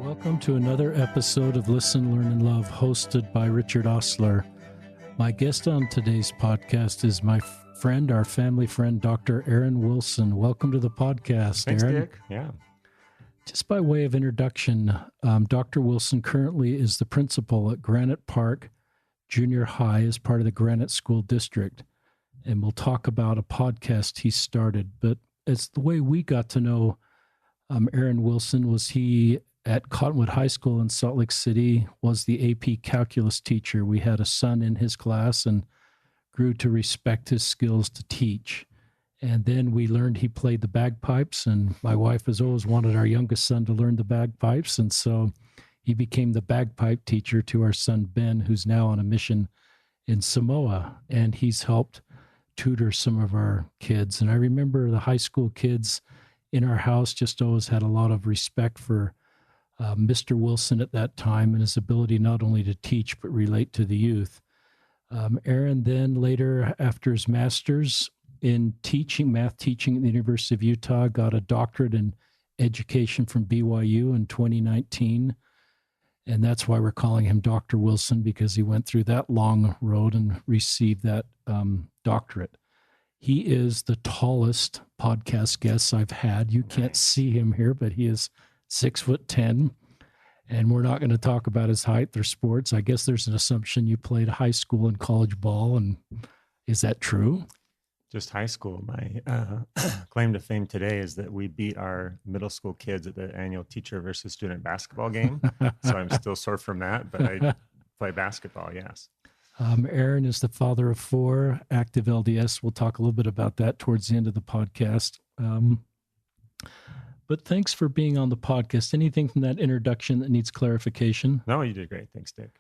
Welcome to another episode of Listen, Learn, and Love, hosted by Richard Osler. My guest on today's podcast is my friend, our family friend, Dr. Aaron Wilson. Welcome to the podcast, Thanks, Aaron. Dick. Yeah. Just by way of introduction, Dr. Wilson currently is the principal at Granite Park Junior High as part of the Granite School District. And we'll talk about a podcast he started. But it's the way we got to know Aaron Wilson was he at Cottonwood High School in Salt Lake City, was the AP calculus teacher. We had a son in his class and grew to respect his skills to teach. And then we learned he played the bagpipes, and my wife has always wanted our youngest son to learn the bagpipes. And so he became the bagpipe teacher to our son, Ben, who's now on a mission in Samoa. And he's helped tutor some of our kids. And I remember the high school kids in our house just always had a lot of respect for Mr. Wilson at that time and his ability not only to teach, but relate to the youth. Aaron then later, after his master's in teaching, math teaching at the University of Utah, got a doctorate in education from BYU in 2019. And that's why we're calling him Dr. Wilson, because he went through that long road and received that doctorate. He is the tallest podcast guest I've had. You can't see him here, but he is 6'10", and we're not going to talk about his height or sports. I guess there's an assumption you played high school and college ball, and is that true? Just high school. My claim to fame today is that we beat our middle school kids at the annual teacher versus student basketball game. So I'm still sore from that, but I play basketball, yes. Aaron is the father of 4, active LDS. We'll talk a little bit about that towards the end of the podcast. But thanks for being on the podcast. Anything from that introduction that needs clarification? No, you did great. Thanks, Dick.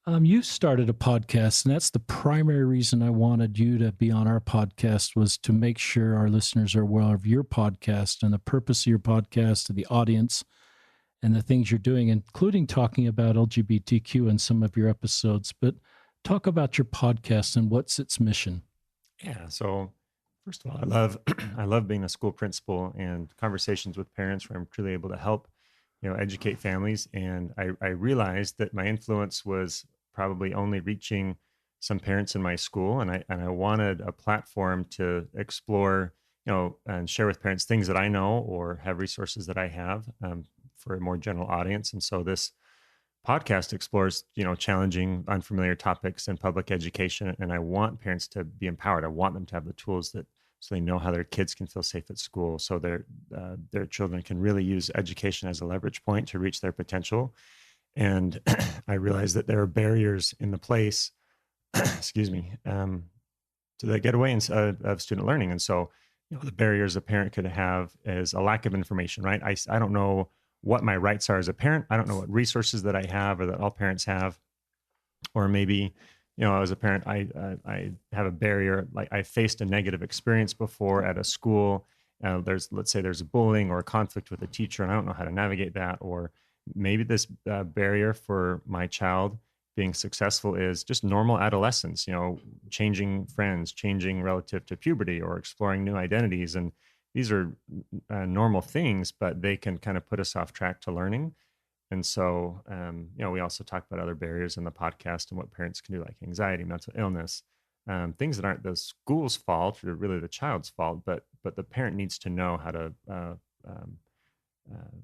You started a podcast, and that's the primary reason I wanted you to be on our podcast, was to make sure our listeners are aware of your podcast and the purpose of your podcast, to the audience, and the things you're doing, including talking about LGBTQ in some of your episodes. But talk about your podcast and what's its mission. Yeah. So first of all, I love being a school principal and conversations with parents where I'm truly able to help, educate families. And I realized that my influence was probably only reaching some parents in my school. And I wanted a platform to explore, and share with parents things that I know or have resources that I have for a more general audience. And so this podcast explores, challenging, unfamiliar topics in public education. And I want parents to be empowered. I want them to have the tools so they know how their kids can feel safe at school, so their children can really use education as a leverage point to reach their potential. And I realized that there are barriers in the place, excuse me, to the getaway of student learning. And so, the barriers a parent could have is a lack of information, right? I don't know what my rights are as a parent. I don't know what resources that I have or that all parents have. Or maybe, as a parent, I have a barrier. Like I faced a negative experience before at a school. Let's say there's a bullying or a conflict with a teacher, and I don't know how to navigate that. Or maybe this barrier for my child being successful is just normal adolescence, changing friends, changing relative to puberty, or exploring new identities. And these are normal things, but they can kind of put us off track to learning. And so, we also talk about other barriers in the podcast and what parents can do, like anxiety, mental illness, things that aren't the school's fault or really the child's fault, but the parent needs to know how to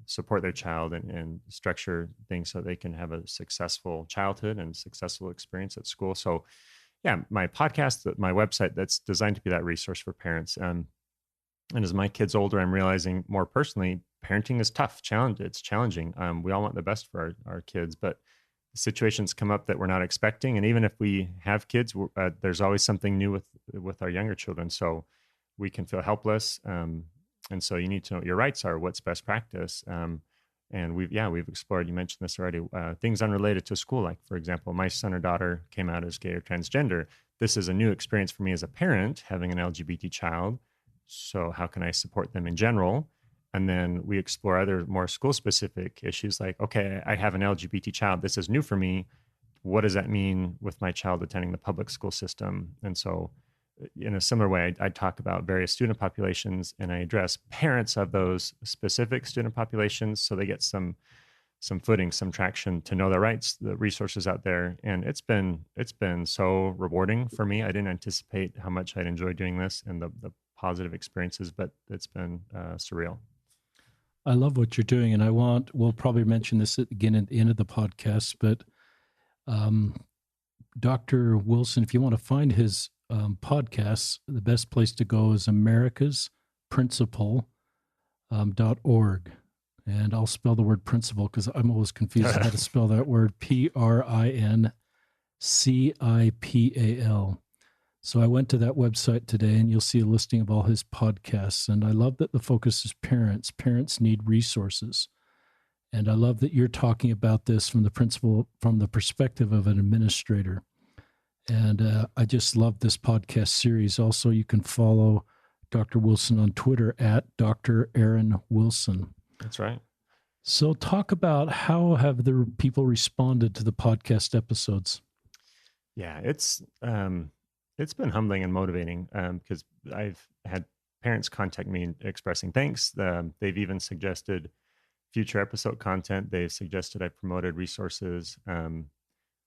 support their child and structure things so they can have a successful childhood and successful experience at school. So, yeah, my podcast, my website, that's designed to be that resource for parents. And as my kids older, I'm realizing more personally, parenting is tough. It's challenging. We all want the best for our kids, but situations come up that we're not expecting. And even if we have kids, there's always something new with our younger children. So we can feel helpless. And so you need to know what your rights are, what's best practice. And we've explored, you mentioned this already, things unrelated to school. Like, for example, my son or daughter came out as gay or transgender. This is a new experience for me as a parent, having an LGBT child. So how can I support them in general? And then we explore other more school-specific issues like, okay, I have an LGBT child. This is new for me. What does that mean with my child attending the public school system? And so in a similar way, I talk about various student populations, and I address parents of those specific student populations so they get some some footing, some traction to know the rights, the resources out there. And it's been so rewarding for me. I didn't anticipate how much I'd enjoy doing this and the positive experiences, but it's been surreal. I love what you're doing, and we'll probably mention this again at the end of the podcast, but Dr. Wilson, if you want to find his podcasts, the best place to go is americasprincipal.org. And I'll spell the word principal because I'm always confused how to spell that word, Principal. So I went to that website today, and you'll see a listing of all his podcasts. And I love that the focus is parents. Parents need resources. And I love that you're talking about this from the perspective of an administrator. And I just love this podcast series. Also, you can follow Dr. Wilson on Twitter at Dr. Aaron Wilson. That's right. So talk about how have the people responded to the podcast episodes? Yeah, it's been humbling and motivating because I've had parents contact me expressing thanks. They've even suggested future episode content. They've suggested I promoted resources.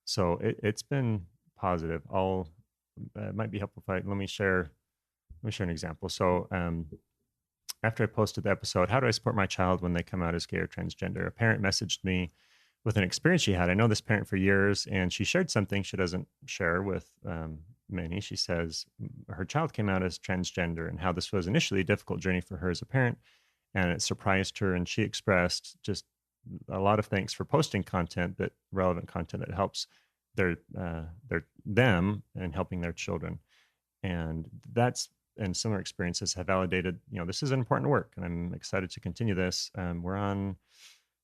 So it's been positive. It might be helpful if let me share an example. So after I posted the episode, how do I support my child when they come out as gay or transgender? A parent messaged me with an experience she had. I know this parent for years, and she shared something she doesn't share with many. She says her child came out as transgender and how this was initially a difficult journey for her as a parent, and it surprised her. And she expressed just a lot of thanks for posting relevant content that helps them and helping their children. And similar experiences have validated, this is important work, and I'm excited to continue this. We're on, I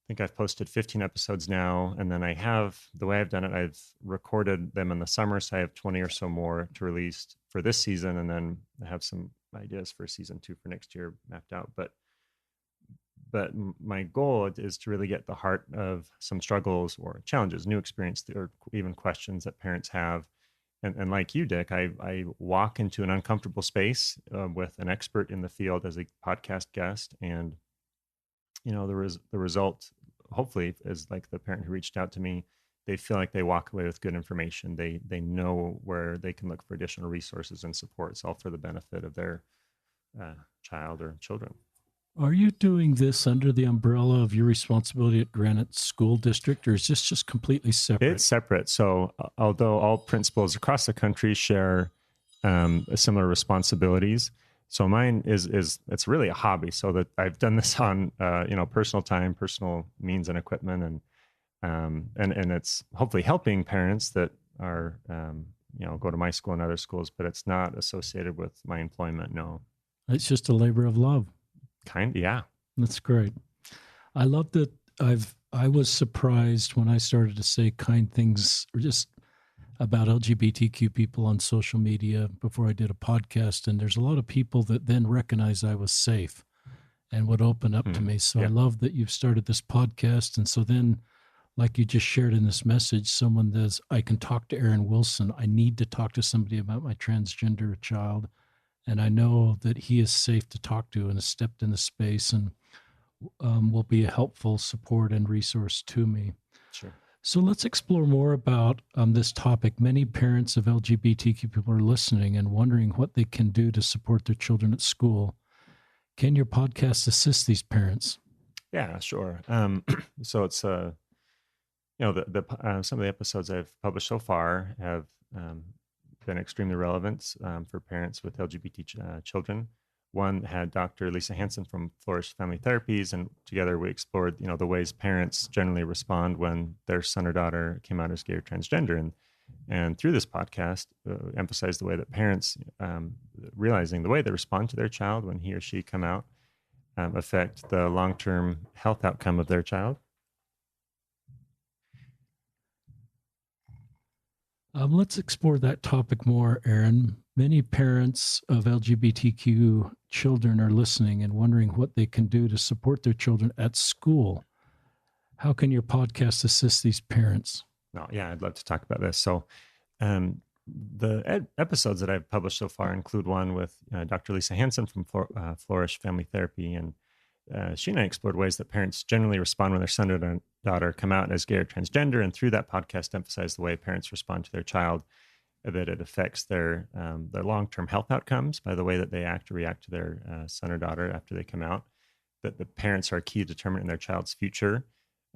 think I've posted 15 episodes now, and then the way I've done it, I've recorded them in the summer, so I have 20 or so more to release for this season, and then I have some ideas for season 2 for next year mapped out. But my goal is to really get the heart of some struggles or challenges, new experience, or even questions that parents have. And like you, Dick, I walk into an uncomfortable space with an expert in the field as a podcast guest, and the result hopefully is like the parent who reached out to me. They feel like they walk away with good information. They know where they can look for additional resources and support. It's all for the benefit of their child or children. Are you doing this under the umbrella of your responsibility at Granite School District, or is this just completely separate? It's separate. So although all principals across the country share similar responsibilities, so mine it's really a hobby. So that I've done this on personal time, personal means and equipment, and it's hopefully helping parents that are go to my school and other schools, but it's not associated with my employment. No, it's just a labor of love. Yeah. That's great. I love that I was surprised when I started to say kind things or just about LGBTQ people on social media before I did a podcast. And there's a lot of people that then recognized I was safe and would open up to me. So I love that you've started this podcast. And so then, like you just shared in this message, someone says, I can talk to Aaron Wilson. I need to talk to somebody about my transgender child. And I know that he is safe to talk to and has stepped in the space and will be a helpful support and resource to me. Sure. So let's explore more about this topic. Many parents of LGBTQ people are listening and wondering what they can do to support their children at school. Can your podcast assist these parents? Yeah, sure. So it's some of the episodes I've published so far have been extremely relevant for parents with LGBT children. One had Dr. Lisa Hansen from Flourish Family Therapies, and together we explored, the ways parents generally respond when their son or daughter came out as gay or transgender. And through this podcast, emphasized the way that parents, realizing the way they respond to their child when he or she come out, affect the long-term health outcome of their child. Let's explore that topic more, Aaron. Many parents of LGBTQ children are listening and wondering what they can do to support their children at school. How can your podcast assist these parents? No, yeah, I'd love to talk about this. So the episodes that I've published so far include one with Dr. Lisa Hansen from Flourish Family Therapy. And she and I explored ways that parents generally respond when their son or daughter come out as gay or transgender. And through that podcast, emphasized the way parents respond to their child, that it affects their long-term health outcomes by the way that they act or react to their son or daughter after they come out, that the parents are a key determinant in their child's future.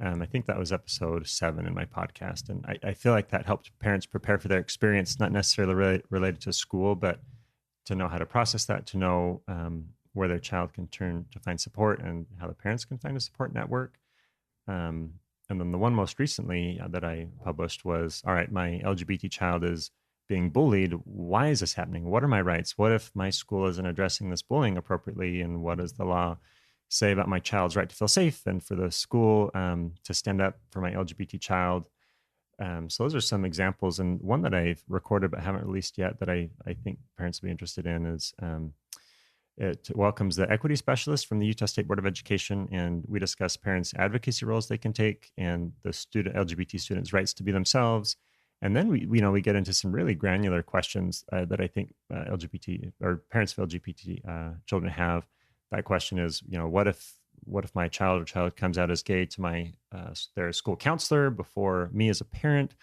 I think that was episode 7 in my podcast. And I feel like that helped parents prepare for their experience, not necessarily related to school, but to know how to process that, to know where their child can turn to find support and how the parents can find a support network. And then the one most recently that I published was, all right, my LGBT child is being bullied. Why is this happening? What are my rights? What if my school isn't addressing this bullying appropriately? And what does the law say about my child's right to feel safe and for the school to stand up for my LGBT child? So those are some examples. And one that I've recorded but haven't released yet that I think parents will be interested in is it welcomes the equity specialist from the Utah State Board of Education. And we discuss parents' advocacy roles they can take and the LGBT students' rights to be themselves. And then we get into some really granular questions that I think LGBT or parents of LGBT children have. That question is, what if my child comes out as gay to my their school counselor before me as a parent?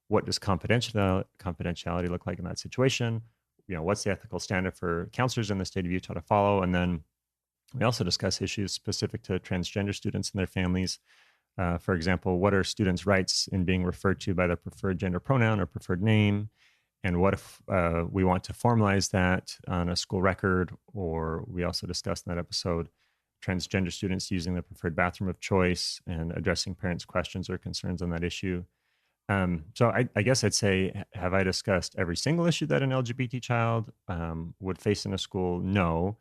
What does confidentiality look like in that situation? What's the ethical standard for counselors in the state of Utah to follow? And then we also discuss issues specific to transgender students and their families. For example, what are students' rights in being referred to by their preferred gender pronoun or preferred name? And what if we want to formalize that on a school record? Or we also discussed in that episode transgender students using the preferred bathroom of choice and addressing parents' questions or concerns on that issue. So I guess I'd say, have I discussed every single issue that an LGBT child would face in a school? No.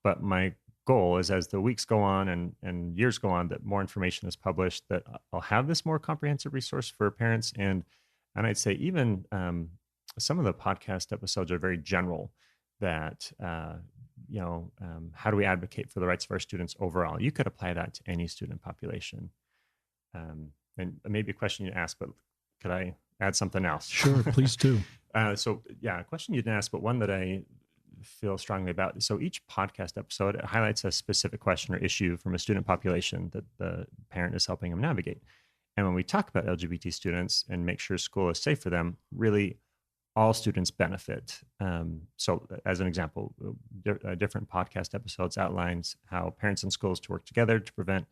But my goal is, as the weeks go on and years go on, that more information is published, that I'll have this more comprehensive resource for parents. And I'd say even some of the podcast episodes are very general, that, how do we advocate for the rights of our students overall? You could apply that to any student population. And maybe a question you asked, but could I add something else? Sure, please do. A question you didn't ask, but one that I feel strongly about. So each podcast episode, it highlights a specific question or issue from a student population that the parent is helping them navigate. And when we talk about LGBT students and make sure school is safe for them, really all students benefit. So as an example, different podcast episodes outlines how parents and schools to work together to prevent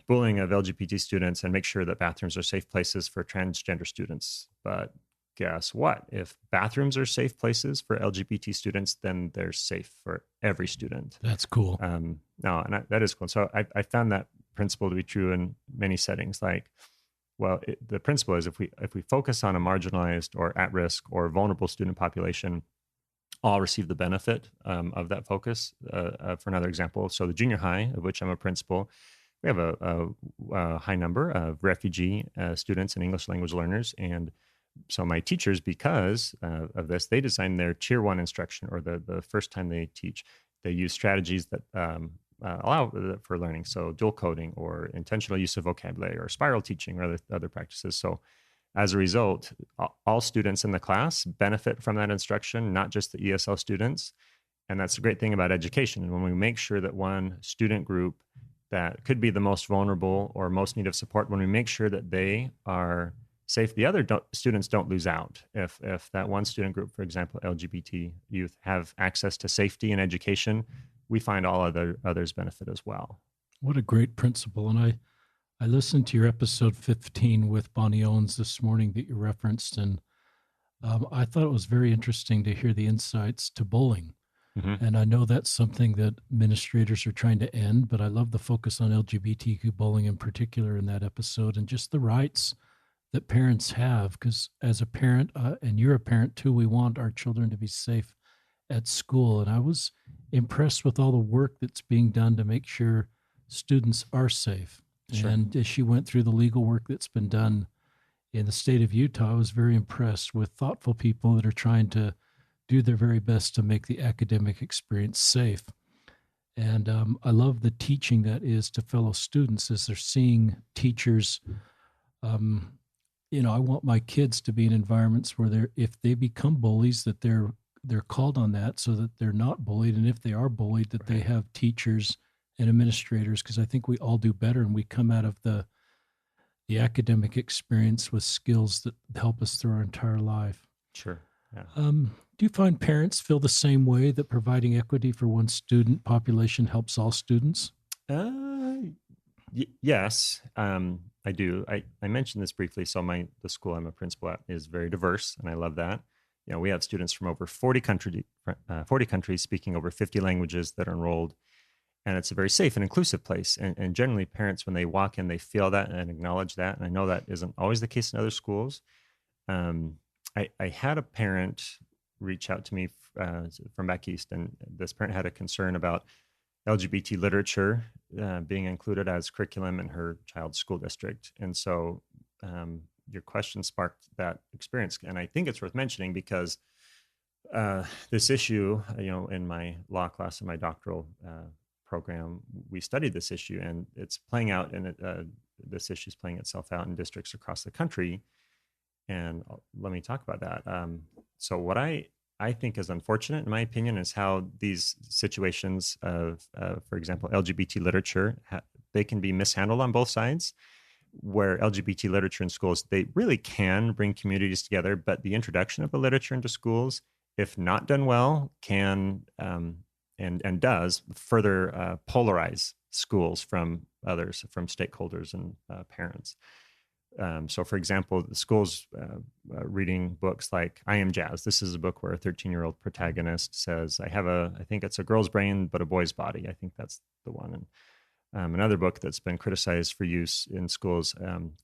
bullying of LGBT students and make sure that bathrooms are safe places for transgender students. But guess what? If bathrooms are safe places for LGBT students, then they're safe for every student. That's cool. That is cool. So I found that principle to be true in many settings. The principle is if we focus on a marginalized or at-risk or vulnerable student population, all receive the benefit of that focus. For another example, so the junior high, of which I'm a principal, we have a high number of refugee students and English language learners. And so my teachers, because of this, they design their tier 1 instruction, or the first time they teach, they use strategies that allow for learning. So dual coding or intentional use of vocabulary or spiral teaching or other practices. So as a result, all students in the class benefit from that instruction, not just the ESL students. And that's the great thing about education. And when we make sure that one student group that could be the most vulnerable or most need of support, when we make sure that they are safe, the other students don't lose out. If that one student group, for example, LGBT youth, have access to safety and education, we find all others benefit as well. What a great principle. And I listened to your episode 15 with Bonnie Owens this morning that you referenced, and I thought it was very interesting to hear the insights to bullying. Mm-hmm. And I know that's something that administrators are trying to end, but I love the focus on LGBTQ bullying in particular in that episode, and just the rights that parents have, because as a parent, and you're a parent too, we want our children to be safe at school. And I was impressed with all the work that's being done to make sure students are safe. Sure. And as she went through the legal work that's been done in the state of Utah, I was very impressed with thoughtful people that are trying to do their very best to make the academic experience safe. And I love the teaching that is to fellow students as they're seeing teachers. I want my kids to be in environments where if they become bullies, that they're called on that so that they're not bullied. And if they are bullied, that they have teachers and administrators, because I think we all do better and we come out of the academic experience with skills that help us through our entire life. Sure. Yeah. Do you find parents feel the same way, that providing equity for one student population helps all students? Yes, I do. I mentioned this briefly. So the school I'm a principal at is very diverse, and I love that. You know, we have students from over 40 countries speaking over 50 languages that are enrolled, and it's a very safe and inclusive place. And generally, parents, when they walk in, they feel that and acknowledge that. And I know that isn't always the case in other schools. I had a parent reach out to me from back east, and this parent had a concern about LGBT literature being included as curriculum in her child's school district. And so your question sparked that experience. And I think it's worth mentioning because this issue, in my law class in my doctoral program, we studied this issue, and it's playing out, and this issue is playing itself out in districts across the country. And let me talk about that. So what I think is unfortunate, in my opinion, is how these situations of, for example, LGBT literature, they can be mishandled on both sides, where LGBT literature in schools, they really can bring communities together, but the introduction of the literature into schools, if not done well, can and does further polarize schools from others, from stakeholders and parents. So, for example, the schools reading books like I Am Jazz. This is a book where a 13-year-old protagonist says, I think it's a girl's brain, but a boy's body. I think that's the one. And another book that's been criticized for use in schools,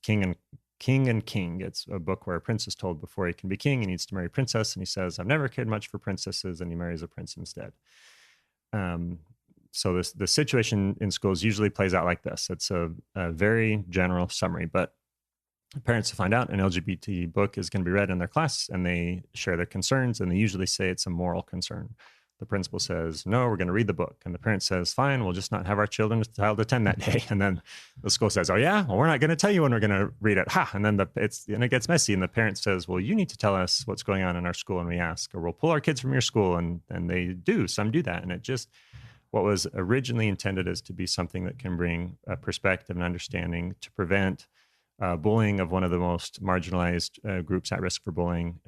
King and King. It's a book where a prince is told before he can be king, he needs to marry a princess. And he says, I've never cared much for princesses. And he marries a prince instead. So the situation in schools usually plays out like this. It's a very general summary, but parents find out an LGBT book is going to be read in their class, and they share their concerns, and they usually say it's a moral concern. The principal says, no, we're going to read the book. And the parent says, fine, we'll just not have our child attend that day. And then the school says, oh yeah, well, we're not going to tell you when we're going to read it. And then it gets messy. And the parent says, well, you need to tell us what's going on in our school. And we ask, or we'll pull our kids from your school. And they do, some do that. And it just, what was originally intended as to be something that can bring a perspective and understanding to prevent bullying of one of the most marginalized groups at risk for bullying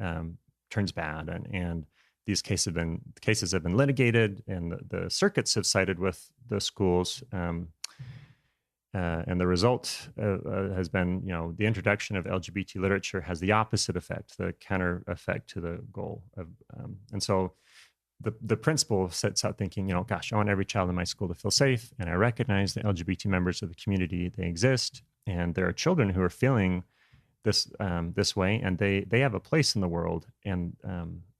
turns bad. And these cases have been litigated, and the circuits have sided with the schools. And the result has been, the introduction of LGBT literature has the opposite effect, the counter effect to the goal of, and so the principal sets out thinking, gosh, I want every child in my school to feel safe. And I recognize the LGBT members of the community, they exist. And there are children who are feeling this way, and they have a place in the world. And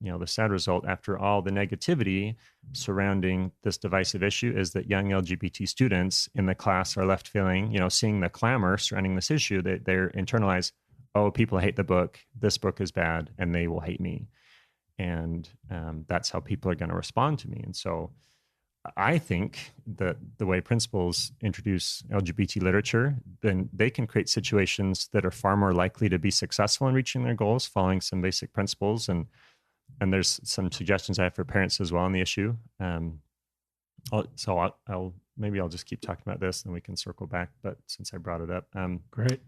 the sad result, after all the negativity surrounding this divisive issue, is that young LGBT students in the class are left feeling, seeing the clamor surrounding this issue, that they're internalized, oh, people hate the book, this book is bad, and they will hate me. And that's how people are going to respond to me. And so I think that the way principals introduce LGBT literature, then they can create situations that are far more likely to be successful in reaching their goals, following some basic principles. And there's some suggestions I have for parents as well on the issue. I'll just keep talking about this, and we can circle back. But since I brought it up, Great.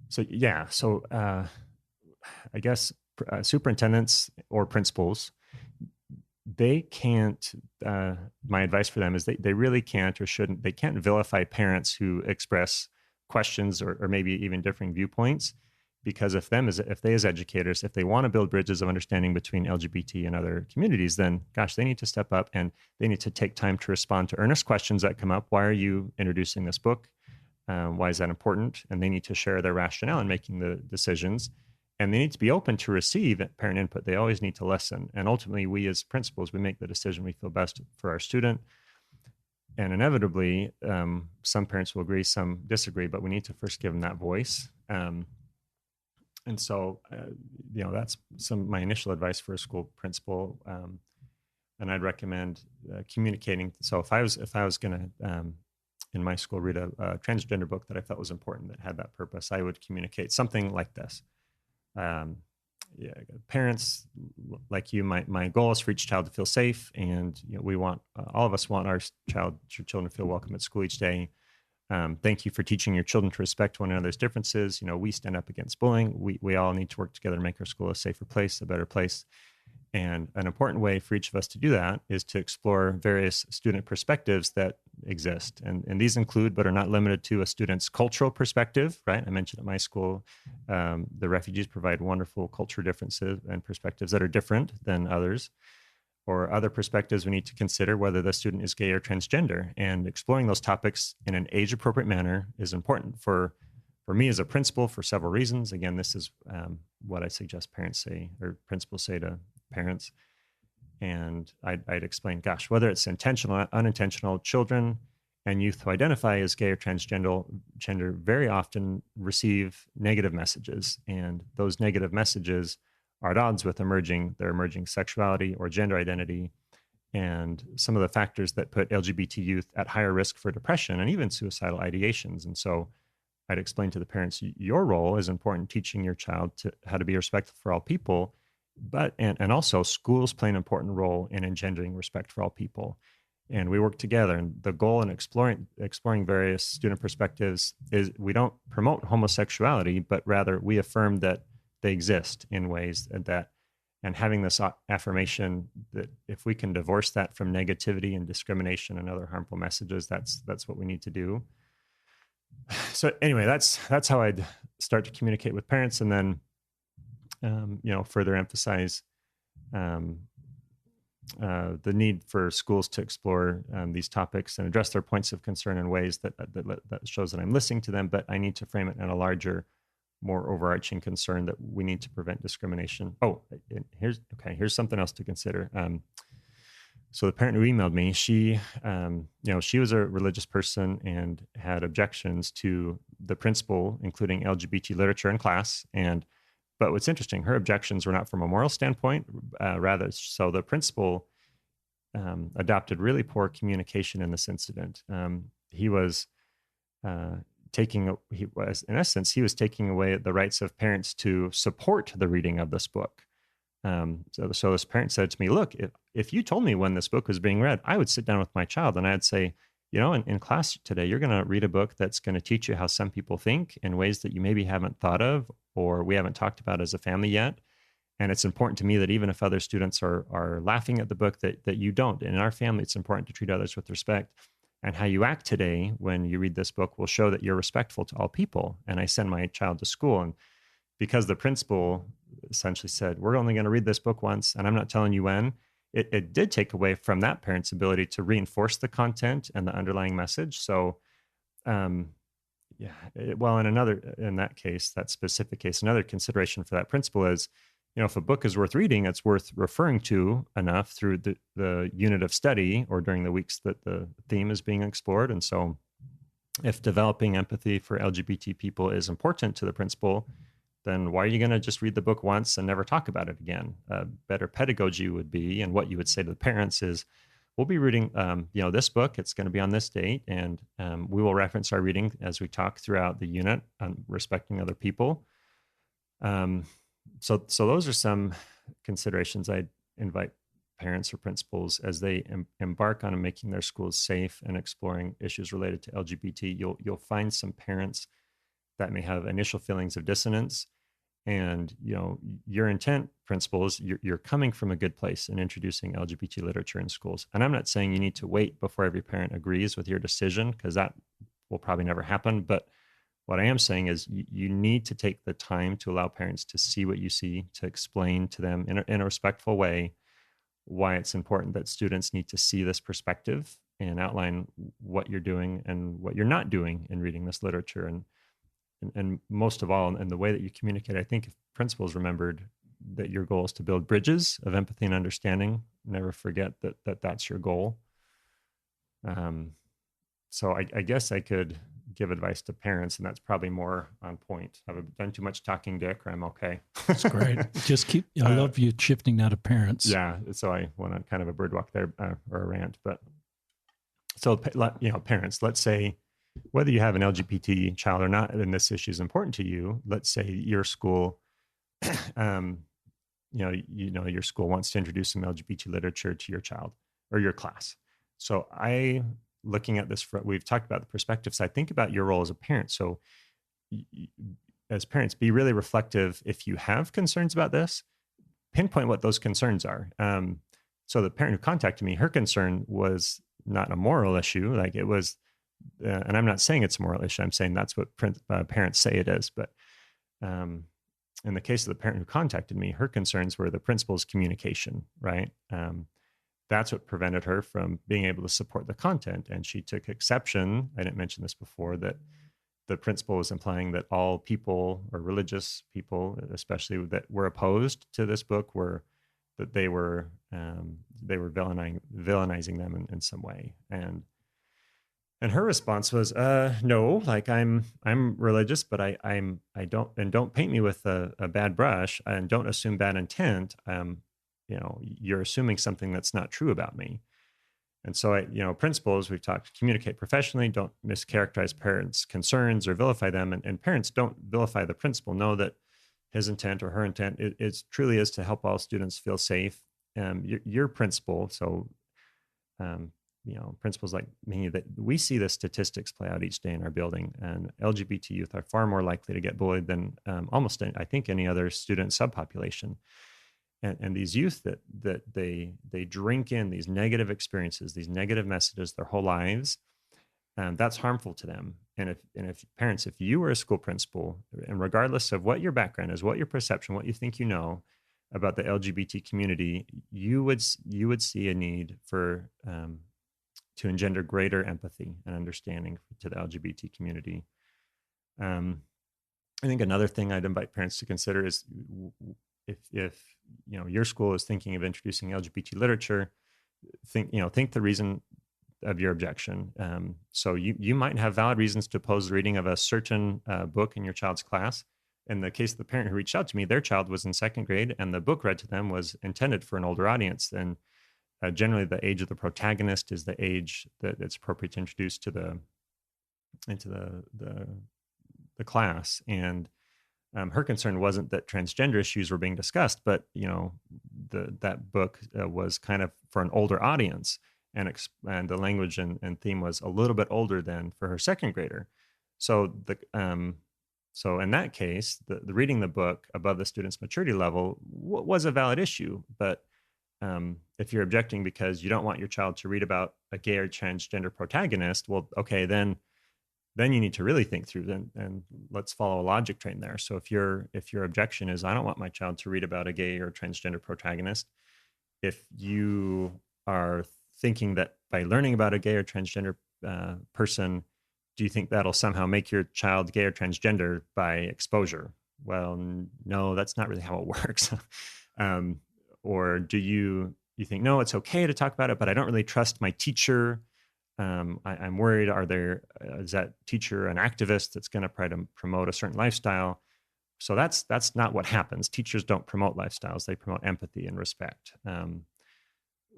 So yeah, I guess superintendents or principals, they can't, my advice for them is they really can't or shouldn't, they can't vilify parents who express questions or maybe even differing viewpoints, because if they as educators, if they want to build bridges of understanding between LGBT and other communities, then gosh, they need to step up and they need to take time to respond to earnest questions that come up. Why are you introducing this book? Why is that important? And they need to share their rationale in making the decisions. And they need to be open to receive parent input. They always need to listen. And ultimately, we as principals, we make the decision we feel best for our student. And inevitably, some parents will agree, some disagree, but we need to first give them that voice. And so, that's my initial advice for a school principal. And I'd recommend communicating. So if I was going to, in my school, read a transgender book that I felt was important, that had that purpose, I would communicate something like this. yeah, parents like you, my goal is for each child to feel safe, and we want all of us want our children to feel welcome at school each day. Thank you for teaching your children to respect one another's differences. We stand up against bullying. We all need to work together to make our school a safer place, a better place. And an important way for each of us to do that is to explore various student perspectives that exist. And these include, but are not limited to, a student's cultural perspective, right? I mentioned at my school, the refugees provide wonderful culture differences and perspectives that are different than others, or other perspectives we need to consider whether the student is gay or transgender. And exploring those topics in an age-appropriate manner is important for me as a principal for several reasons. Again, this is what I suggest parents say, or principals say to parents. And I'd explain, gosh, whether it's intentional or unintentional, children and youth who identify as gay or transgender very often receive negative messages. And those negative messages are at odds with their emerging sexuality or gender identity, and some of the factors that put LGBT youth at higher risk for depression and even suicidal ideations. And so I'd explain to the parents, your role is important, teaching your child how to be respectful for all people, but and also schools play an important role in engendering respect for all people. And we work together. And the goal in exploring various student perspectives is we don't promote homosexuality, but rather we affirm that they exist in ways that, and having this affirmation that if we can divorce that from negativity and discrimination and other harmful messages, that's what we need to do. So anyway, that's how I'd start to communicate with parents, and then further emphasize the need for schools to explore these topics and address their points of concern in ways that shows that I'm listening to them, but I need to frame it in a larger, more overarching concern that we need to prevent discrimination. Oh, here's something else to consider. So the parent who emailed me, she was a religious person and had objections to the principal including LGBT literature in class. But what's interesting, her objections were not from a moral standpoint, rather so the principal adopted really poor communication in this incident. He was taking away the rights of parents to support the reading of this book. So this parent said to me, look, if you told me when this book was being read, I would sit down with my child and I'd say, in class today, you're going to read a book that's going to teach you how some people think in ways that you maybe haven't thought of or we haven't talked about as a family yet. And it's important to me that even if other students are laughing at the book, that you don't. And in our family, it's important to treat others with respect. And how you act today when you read this book will show that you're respectful to all people. And I send my child to school. And because the principal essentially said, we're only going to read this book once, and I'm not telling you when, it did take away from that parent's ability to reinforce the content and the underlying message. So, in that case, that specific case, another consideration for that principal is, if a book is worth reading, it's worth referring to enough through the unit of study or during the weeks that the theme is being explored. And so if developing empathy for LGBT people is important to the principal, then why are you going to just read the book once and never talk about it again? Better pedagogy would be, and what you would say to the parents is, we'll be reading, this book. It's going to be on this date, and we will reference our reading as we talk throughout the unit on respecting other people. So those are some considerations I'd invite parents or principals as they embark on making their schools safe and exploring issues related to LGBT. You'll find some parents that may have initial feelings of dissonance, and your intent, principals, you're coming from a good place in introducing LGBT literature in schools. And I'm not saying you need to wait before every parent agrees with your decision, because that will probably never happen. But what I am saying is you need to take the time to allow parents to see what you see, to explain to them in a respectful way why it's important that students need to see this perspective, and outline what you're doing and what you're not doing in reading this literature. And most of all, in the way that you communicate, I think if principals remembered that your goal is to build bridges of empathy and understanding, never forget that that's your goal. So I guess I could give advice to parents, and that's probably more on point. Have I done too much talking, Dick, or I'm okay? That's great. Just I love you shifting now to parents. Yeah. So I went on kind of a bird walk there, or a rant, but so, parents, let's say, whether you have an LGBT child or not, and this issue is important to you, let's say your school your school wants to introduce some LGBT literature to your child or your class. So looking at this, we've talked about the perspective side. Think about your role as a parent. So as parents, be really reflective. If you have concerns about this, pinpoint what those concerns are. So the parent who contacted me, her concern was not a moral issue. Like it was, and I'm not saying it's a moral issue. I'm saying that's what parents say it is. But in the case of the parent who contacted me, her concerns were the principal's communication, right? That's what prevented her from being able to support the content. And she took exception. I didn't mention this before, that the principal was implying that all people, or religious people, especially that were opposed to this book, that they were villainizing them in some way. And her response was, no, like I'm religious, but I don't paint me with a bad brush, and don't assume bad intent. You're assuming something that's not true about me. And so, principals, we've talked, communicate professionally, don't mischaracterize parents' concerns or vilify them. And parents, don't vilify the principal. Know that his intent or her intent is truly is to help all students feel safe. Your principal, so, principals like me, that we see the statistics play out each day in our building, and LGBT youth are far more likely to get bullied than almost, I think, any other student subpopulation. And these youth that they drink in these negative experiences, these negative messages their whole lives, that's harmful to them. And if parents, if you were a school principal, and regardless of what your background is, what your perception, what you think about the LGBT community, you would see a need for to engender greater empathy and understanding to the LGBT community. I think another thing I'd invite parents to consider is, if your school is thinking of introducing LGBT literature, think the reason of your objection. So you might have valid reasons to oppose the reading of a certain book in your child's class. In the case of the parent who reached out to me, their child was in second grade, and the book read to them was intended for an older audience. And generally, the age of the protagonist is the age that it's appropriate to introduce into the class. And her concern wasn't that transgender issues were being discussed, but that book was kind of for an older audience, and the language and theme was a little bit older than for her second grader. So so in that case, the reading the book above the student's maturity level was a valid issue. But if you're objecting because you don't want your child to read about a gay or transgender protagonist, well, okay, then you need to really think through and let's follow a logic train there. So if your objection is, I don't want my child to read about a gay or transgender protagonist, if you are thinking that by learning about a gay or transgender person, do you think that'll somehow make your child gay or transgender by exposure? Well, no, that's not really how it works. Or do you think, no, it's okay to talk about it, but I don't really trust my teacher. I'm worried, is that teacher an activist that's going to try to promote a certain lifestyle? So that's not what happens. Teachers don't promote lifestyles. They promote empathy and respect.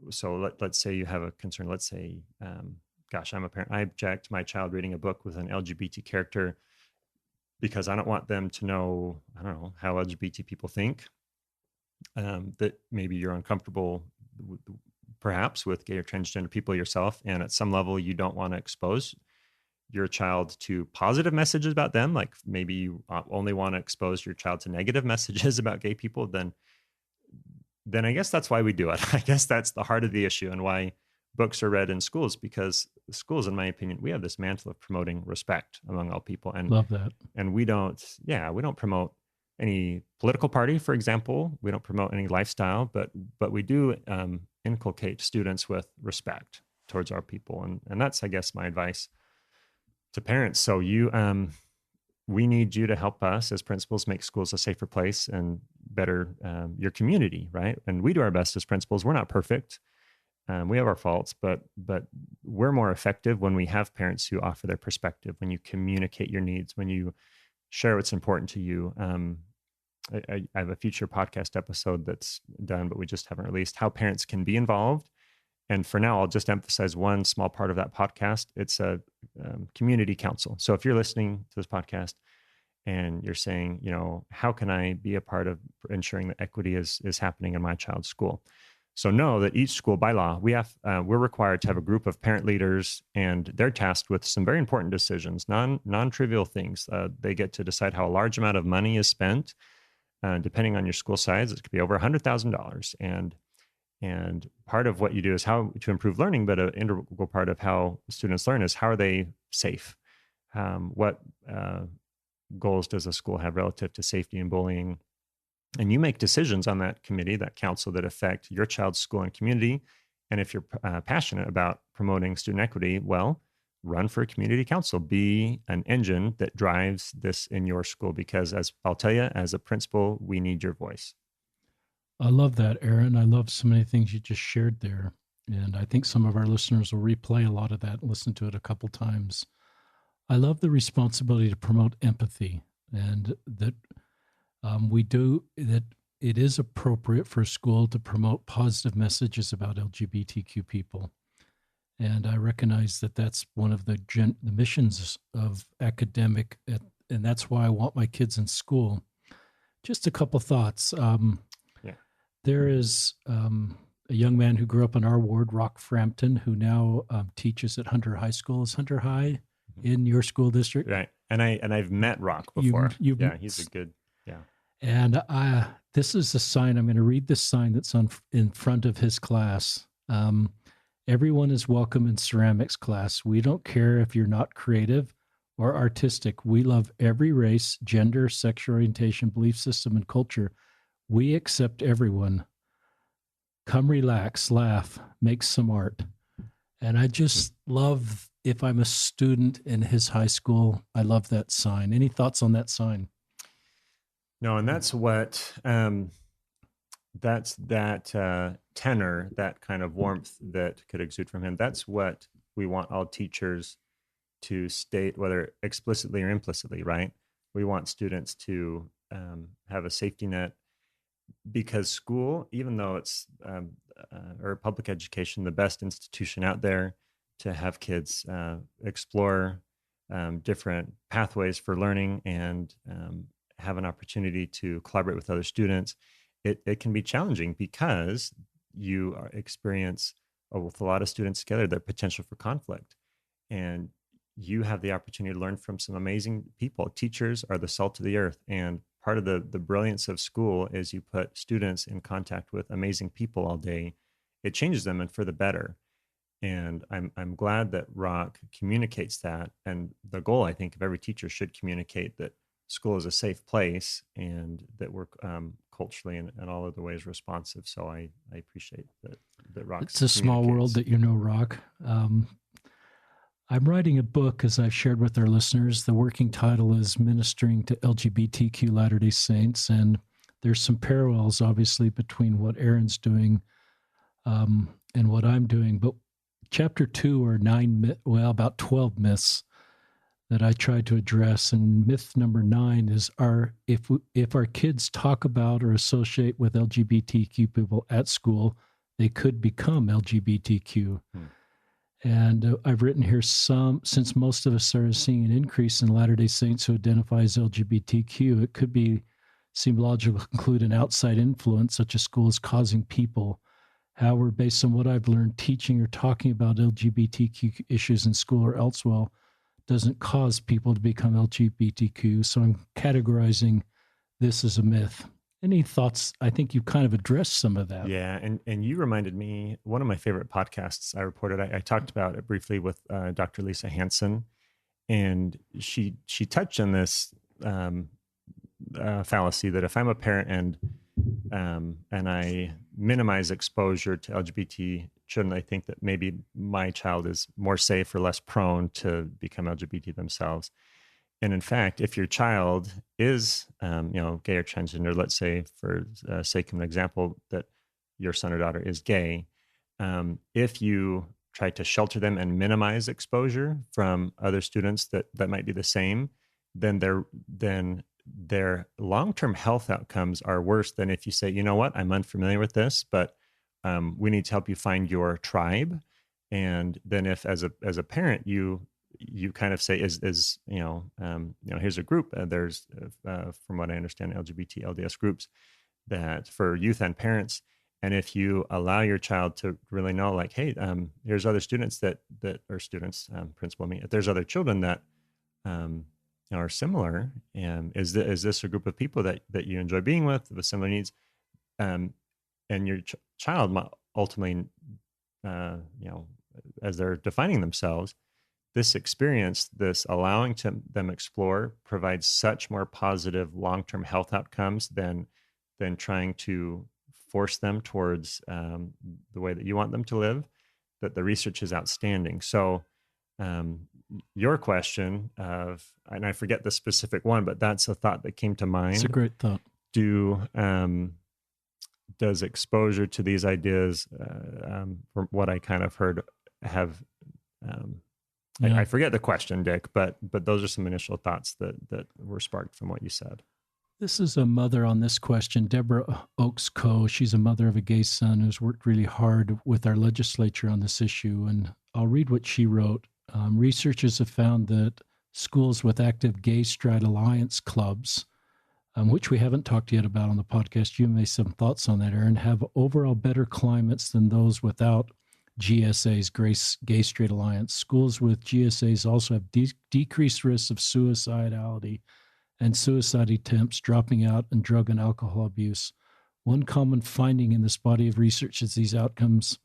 So let's say you have a concern. Let's say, gosh, I'm a parent. I object to my child reading a book with an LGBT character because I don't want them to know, I don't know, how LGBT people think. That maybe you're uncomfortable perhaps with gay or transgender people yourself, and at some level you don't want to expose your child to positive messages about them, like maybe you only want to expose your child to negative messages about gay people, then I guess that's why we do it. I guess that's the heart of the issue, and why books are read in schools, because schools, in my opinion, we have this mantle of promoting respect among all people. And love that. And we don't promote any political party, for example. We don't promote any lifestyle, but we do inculcate students with respect towards our people. And that's, I guess, my advice to parents. So we need you to help us as principals make schools a safer place and better your community, right? And we do our best as principals. We're not perfect. We have our faults, but we're more effective when we have parents who offer their perspective, when you communicate your needs, when you share what's important to you. I have a future podcast episode that's done, but we just haven't released, how parents can be involved. And for now, I'll just emphasize one small part of that podcast. It's a community council. So if you're listening to this podcast and you're saying, how can I be a part of ensuring that equity is happening in my child's school? So know that each school, by law, we're required to have a group of parent leaders, and they're tasked with some very important decisions, non-trivial things. They get to decide how a large amount of money is spent. Depending on your school size, it could be over $100,000. And part of what you do is how to improve learning, but an integral part of how students learn is how are they safe? What goals does a school have relative to safety and bullying? And you make decisions on that committee, that council, that affect your child's school and community. And if you're passionate about promoting student equity, well, run for a community council. Be an engine that drives this in your school, because as I'll tell you, as a principal, we need your voice. I love that, Aaron. I love so many things you just shared there. And I think some of our listeners will replay a lot of that and listen to it a couple times. I love the responsibility to promote empathy, and that that it is appropriate for a school to promote positive messages about LGBTQ people. And I recognize that that's one of the missions of academic, and that's why I want my kids in school. Just a couple thoughts. Yeah. There is a young man who grew up in our ward, Rock Frampton, who now teaches at Hunter High School. Is Hunter High in your school district? Right. And I've met Rock before. Yeah, he's a good, yeah. And this is a sign. I'm going to read this sign that's in front of his class. Everyone is welcome in ceramics class. We don't care if you're not creative or artistic. We love every race, gender, sexual orientation, belief system, and culture. We accept everyone. Come relax, laugh, make some art. And I just love, if I'm a student in his high school, I love that sign. Any thoughts on that sign? No, and that's what, that's that tenor, that kind of warmth that could exude from him. That's what we want all teachers to state, whether explicitly or implicitly, right? We want students to have a safety net, because school, even though it's or public education, the best institution out there to have kids explore different pathways for learning and have an opportunity to collaborate with other students, it can be challenging because you experience with a lot of students together the potential for conflict. And you have the opportunity to learn from some amazing people. Teachers are the salt of the earth. And part of the brilliance of school is you put students in contact with amazing people all day. It changes them, and for the better. And I'm glad that Rock communicates that. And the goal, I think, of every teacher should communicate that school is a safe place and that we're culturally and all other ways responsive. So I appreciate that Rock. It's a small world that Rock. I'm writing a book, as I've shared with our listeners. The working title is Ministering to LGBTQ Latter-day Saints. And there's some parallels, obviously, between what Aaron's doing and what I'm doing. But chapter 2 are about 12 myths that I tried to address. And myth number 9 is if our kids talk about or associate with LGBTQ people at school, they could become LGBTQ. And I've written here since most of us started seeing an increase in Latter-day Saints who identify as LGBTQ, it could seem logical to conclude an outside influence such as school is causing people. However, based on what I've learned, teaching or talking about LGBTQ issues in school or elsewhere doesn't cause people to become LGBTQ. So I'm categorizing this as a myth. Any thoughts? I think you kind of addressed some of that. Yeah, and you reminded me, one of my favorite podcasts I reported, I talked about it briefly with Dr. Lisa Hansen, and she touched on this fallacy that if I'm a parent and I minimize exposure to LGBT, shouldn't I think that maybe my child is more safe or less prone to become LGBT themselves? And in fact, if your child is, gay or transgender, let's say for sake of an example that your son or daughter is gay, if you try to shelter them and minimize exposure from other students that might be the same, then their long-term health outcomes are worse than if you say, you know what, I'm unfamiliar with this, but we need to help you find your tribe. And then if as a parent, you you kind of say is here's a group. There's from what I understand, LGBT LDS groups that for youth and parents. And if you allow your child to really know, like, hey, here's other students that are students, principal, if there's other children that are similar, and is this a group of people that you enjoy being with similar needs, and your child ultimately, as they're defining themselves, this experience, this allowing them explore, provides such more positive long-term health outcomes than trying to force them towards the way that you want them to live, that the research is outstanding. So your question of, and I forget the specific one, but that's a thought that came to mind. It's a great thought. Does exposure to these ideas, from what I kind of heard, have, I forget the question, Dick, but those are some initial thoughts that were sparked from what you said. This is a mother on this question, Deborah Oaks Coe. She's a mother of a gay son who's worked really hard with our legislature on this issue. And I'll read what she wrote. Researchers have found that schools with active gay straight alliance clubs, which we haven't talked yet about on the podcast, you may have some thoughts on that, Aaron, have overall better climates than those without GSAs, gay straight alliance. Schools with GSAs also have decreased risks of suicidality and suicide attempts, dropping out, and drug and alcohol abuse. One common finding in this body of research is these outcomes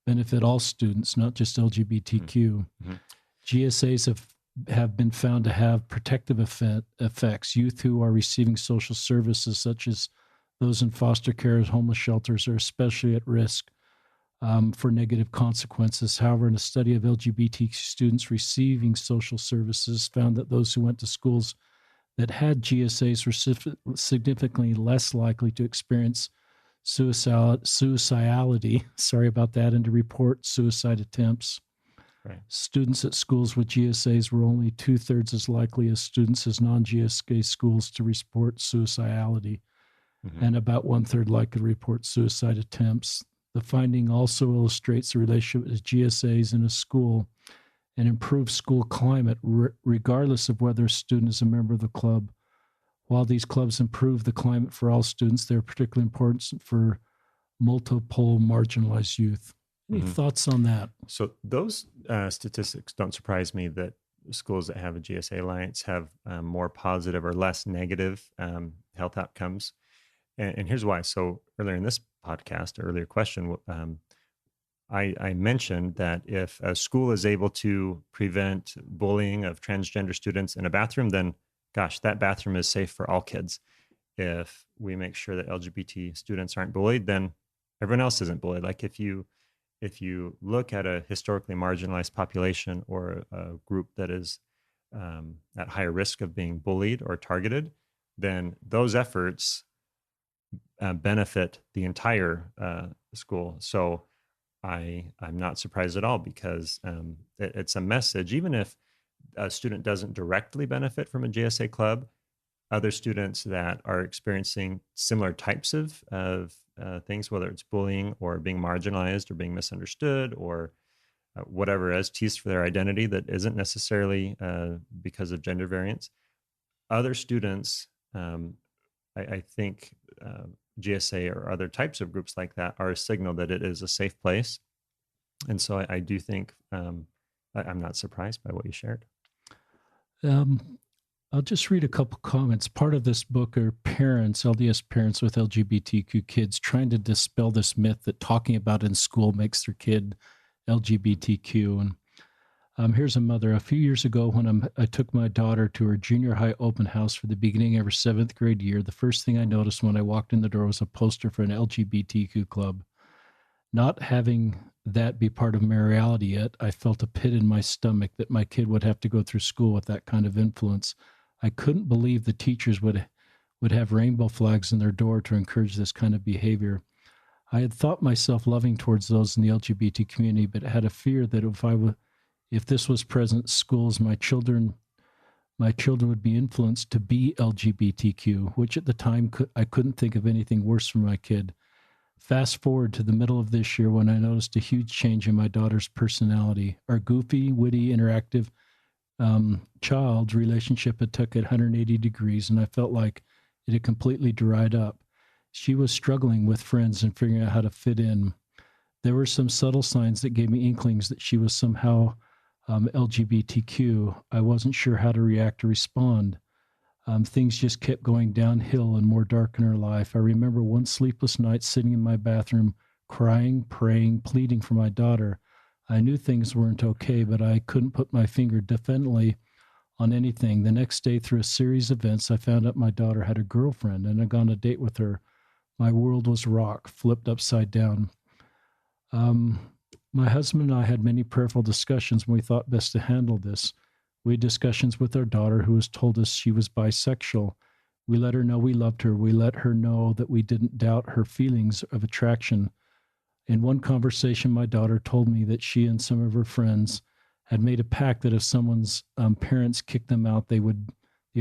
benefit all students, not just LGBTQ. Mm-hmm. GSAs have been found to have protective effects. Youth who are receiving social services, such as those in foster care, homeless shelters, are especially at risk for negative consequences. However, in a study of LGBT students receiving social services, found that those who went to schools that had GSAs were significantly less likely to experience suicidality, sorry about that, and to report suicide attempts. Right. Students at schools with GSAs were only 2/3 as likely as students as non-GSA schools to report suicidality, and about 1/3 likely to report suicide attempts. The finding also illustrates the relationship with GSAs in a school and improved school climate, regardless of whether a student is a member of the club. While these clubs improve the climate for all students, they're particularly important for multiple marginalized youth. Any thoughts on that? So those statistics don't surprise me, that schools that have a GSA alliance have more positive or less negative health outcomes. And here's why. So earlier in this podcast, earlier question, I mentioned that if a school is able to prevent bullying of transgender students in a bathroom, then gosh, that bathroom is safe for all kids. If we make sure that LGBT students aren't bullied, then everyone else isn't bullied. Like if you look at a historically marginalized population or a group that is at higher risk of being bullied or targeted, then those efforts benefit the entire school. So I'm not surprised at all, because it's a message. Even if a student doesn't directly benefit from a GSA club, other students that are experiencing similar types of things, whether it's bullying or being marginalized or being misunderstood or whatever, as teased for their identity that isn't necessarily because of gender variance, other students, I think GSA or other types of groups like that are a signal that it is a safe place. And so I do think I'm not surprised by what you shared. I'll just read a couple comments. Part of this book are parents, LDS parents with LGBTQ kids, trying to dispel this myth that talking about in school makes their kid LGBTQ. And here's a mother. A few years ago, when I took my daughter to her junior high open house for the beginning of her 7th grade year, the first thing I noticed when I walked in the door was a poster for an LGBTQ club. Not having that be part of my reality yet, I felt a pit in my stomach that my kid would have to go through school with that kind of influence. I couldn't believe the teachers would have rainbow flags in their door to encourage this kind of behavior. I had thought myself loving towards those in the LGBT community, but had a fear that if this was present in schools, my children would be influenced to be LGBTQ, which at the time I couldn't think of anything worse for my kid. Fast forward to the middle of this year when I noticed a huge change in my daughter's personality. Our goofy, witty, interactive, child's relationship had took it 180 degrees, and I felt like it had completely dried up. She was struggling with friends and figuring out how to fit in. There were some subtle signs that gave me inklings that she was somehow LGBTQ. I wasn't sure how to react or respond. Things just kept going downhill and more dark in her life. I remember one sleepless night sitting in my bathroom, crying, praying, pleading for my daughter. I knew things weren't okay, but I couldn't put my finger definitely on anything. The next day, through a series of events, I found out my daughter had a girlfriend and had gone on a date with her. My world was rocked, flipped upside down. Um, my husband and I had many prayerful discussions when we thought best to handle this. We had discussions with our daughter, who has told us she was bisexual. We let her know we loved her. We let her know that we didn't doubt her feelings of attraction. In one conversation, my daughter told me that she and some of her friends had made a pact that if someone's parents kicked them out, the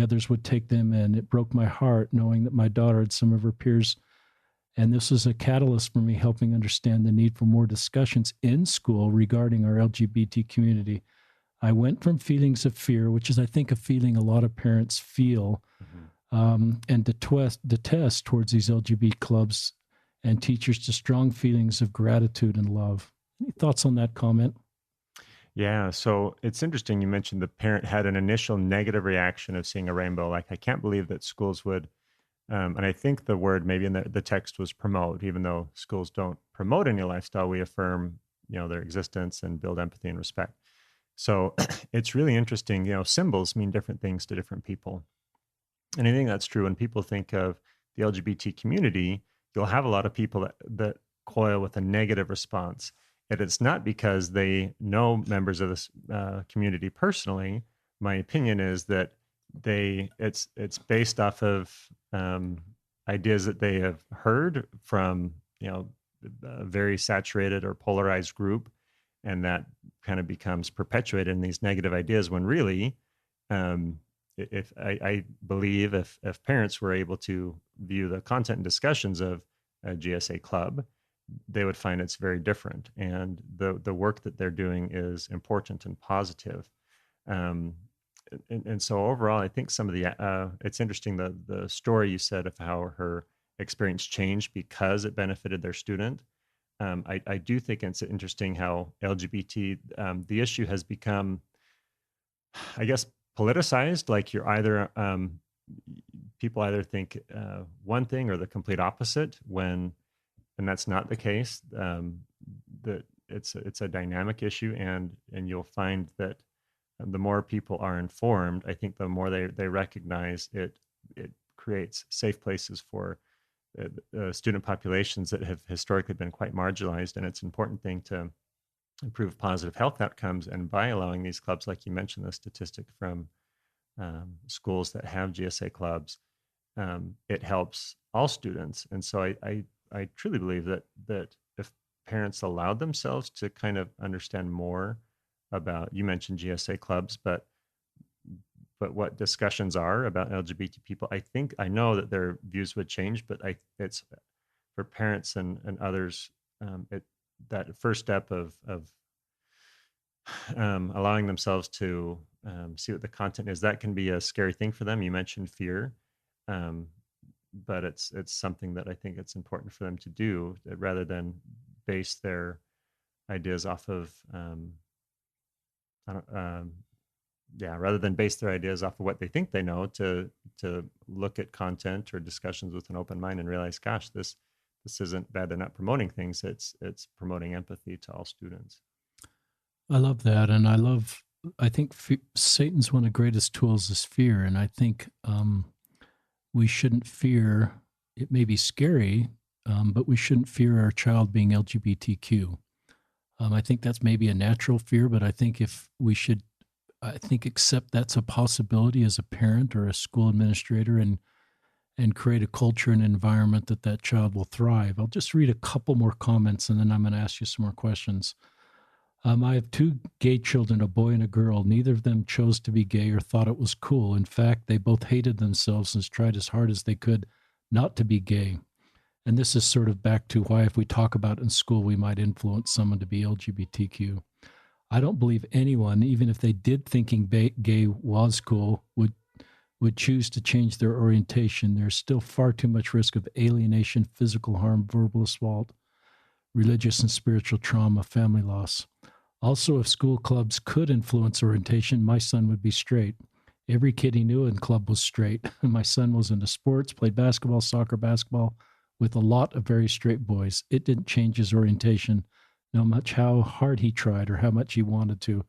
others would take them in. It broke my heart knowing that my daughter had some of her peers, and this was a catalyst for me helping understand the need for more discussions in school regarding our LGBT community. I went from feelings of fear, which is, I think, a feeling a lot of parents feel, and detest towards these LGBT clubs and teachers, to strong feelings of gratitude and love. Any thoughts on that comment? Yeah, so it's interesting. You mentioned the parent had an initial negative reaction of seeing a rainbow. Like, I can't believe that schools would, and I think the word maybe in the text was promote, even though schools don't promote any lifestyle, we affirm, their existence and build empathy and respect. So it's really interesting. Symbols mean different things to different people. And I think that's true. When people think of the LGBT community, you'll have a lot of people that coil with a negative response. And it's not because they know members of this community personally. My opinion is that it's based off of ideas that they have heard from a very saturated or polarized group, and that kind of becomes perpetuated in these negative ideas. When really, if I believe if parents were able to view the content and discussions of a GSA club, they would find it's very different, and the work that they're doing is important and positive. And so overall, I think some of the it's interesting, the story you said of how her experience changed because it benefited their student. I do think it's interesting how LGBT the issue has become, I guess, politicized. Like, you're either people either think one thing or the complete opposite, and that's not the case. That it's a dynamic issue, and you'll find that the more people are informed, I think the more they recognize it creates safe places for student populations that have historically been quite marginalized. And it's an important thing to improve positive health outcomes. And by allowing these clubs, like you mentioned, the statistic from schools that have GSA clubs, it helps all students. And so I truly believe that if parents allowed themselves to kind of understand more about, you mentioned GSA clubs, but what discussions are about LGBT people, I know that their views would change. But it's for parents and others, that first step of allowing themselves to see what the content is, that can be a scary thing for them. You mentioned fear, but it's something that I think it's important for them to do, rather than base their ideas off of rather than base their ideas off of what they think they know, to look at content or discussions with an open mind and realize, gosh, this isn't bad. They're not promoting things. It's promoting empathy to all students. I love that. And I think Satan's one of the greatest tools is fear. And I think we shouldn't fear, it may be scary, but we shouldn't fear our child being LGBTQ. I think that's maybe a natural fear, but I think accept that's a possibility as a parent or a school administrator, and create a culture and environment that child will thrive. I'll just read a couple more comments, and then I'm going to ask you some more questions. I have two gay children, a boy and a girl. Neither of them chose to be gay or thought it was cool. In fact, they both hated themselves and tried as hard as they could not to be gay. And this is sort of back to why, if we talk about in school, we might influence someone to be LGBTQ. I don't believe anyone, even if they did thinking gay was cool, would choose to change their orientation. There's still far too much risk of alienation, physical harm, verbal assault, religious and spiritual trauma, family loss. Also, if school clubs could influence orientation, my son would be straight. Every kid he knew in club was straight. My son was into sports, played basketball, soccer, basketball with a lot of very straight boys. It didn't change his orientation, no much how hard he tried or how much he wanted to.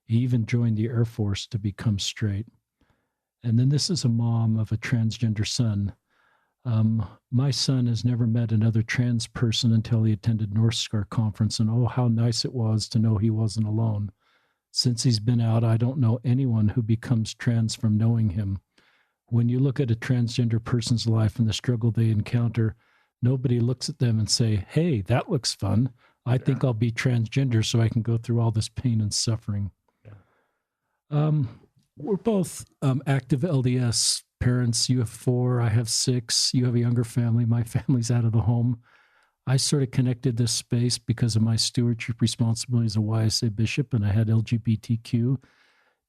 He even joined the Air Force to become straight. And then this is a mom of a transgender son. My son has never met another trans person until he attended North Star Conference, and oh, how nice it was to know he wasn't alone. Since he's been out, I don't know anyone who becomes trans from knowing him. When you look at a transgender person's life and the struggle they encounter, nobody looks at them and say, hey, that looks fun. I think I'll be transgender so I can go through all this pain and suffering. We're both active LDS parents. You have 4, I have 6. You have a younger family. My family's out of the home. I sort of connected this space because of my stewardship responsibility as a YSA bishop, and I had LGBTQ.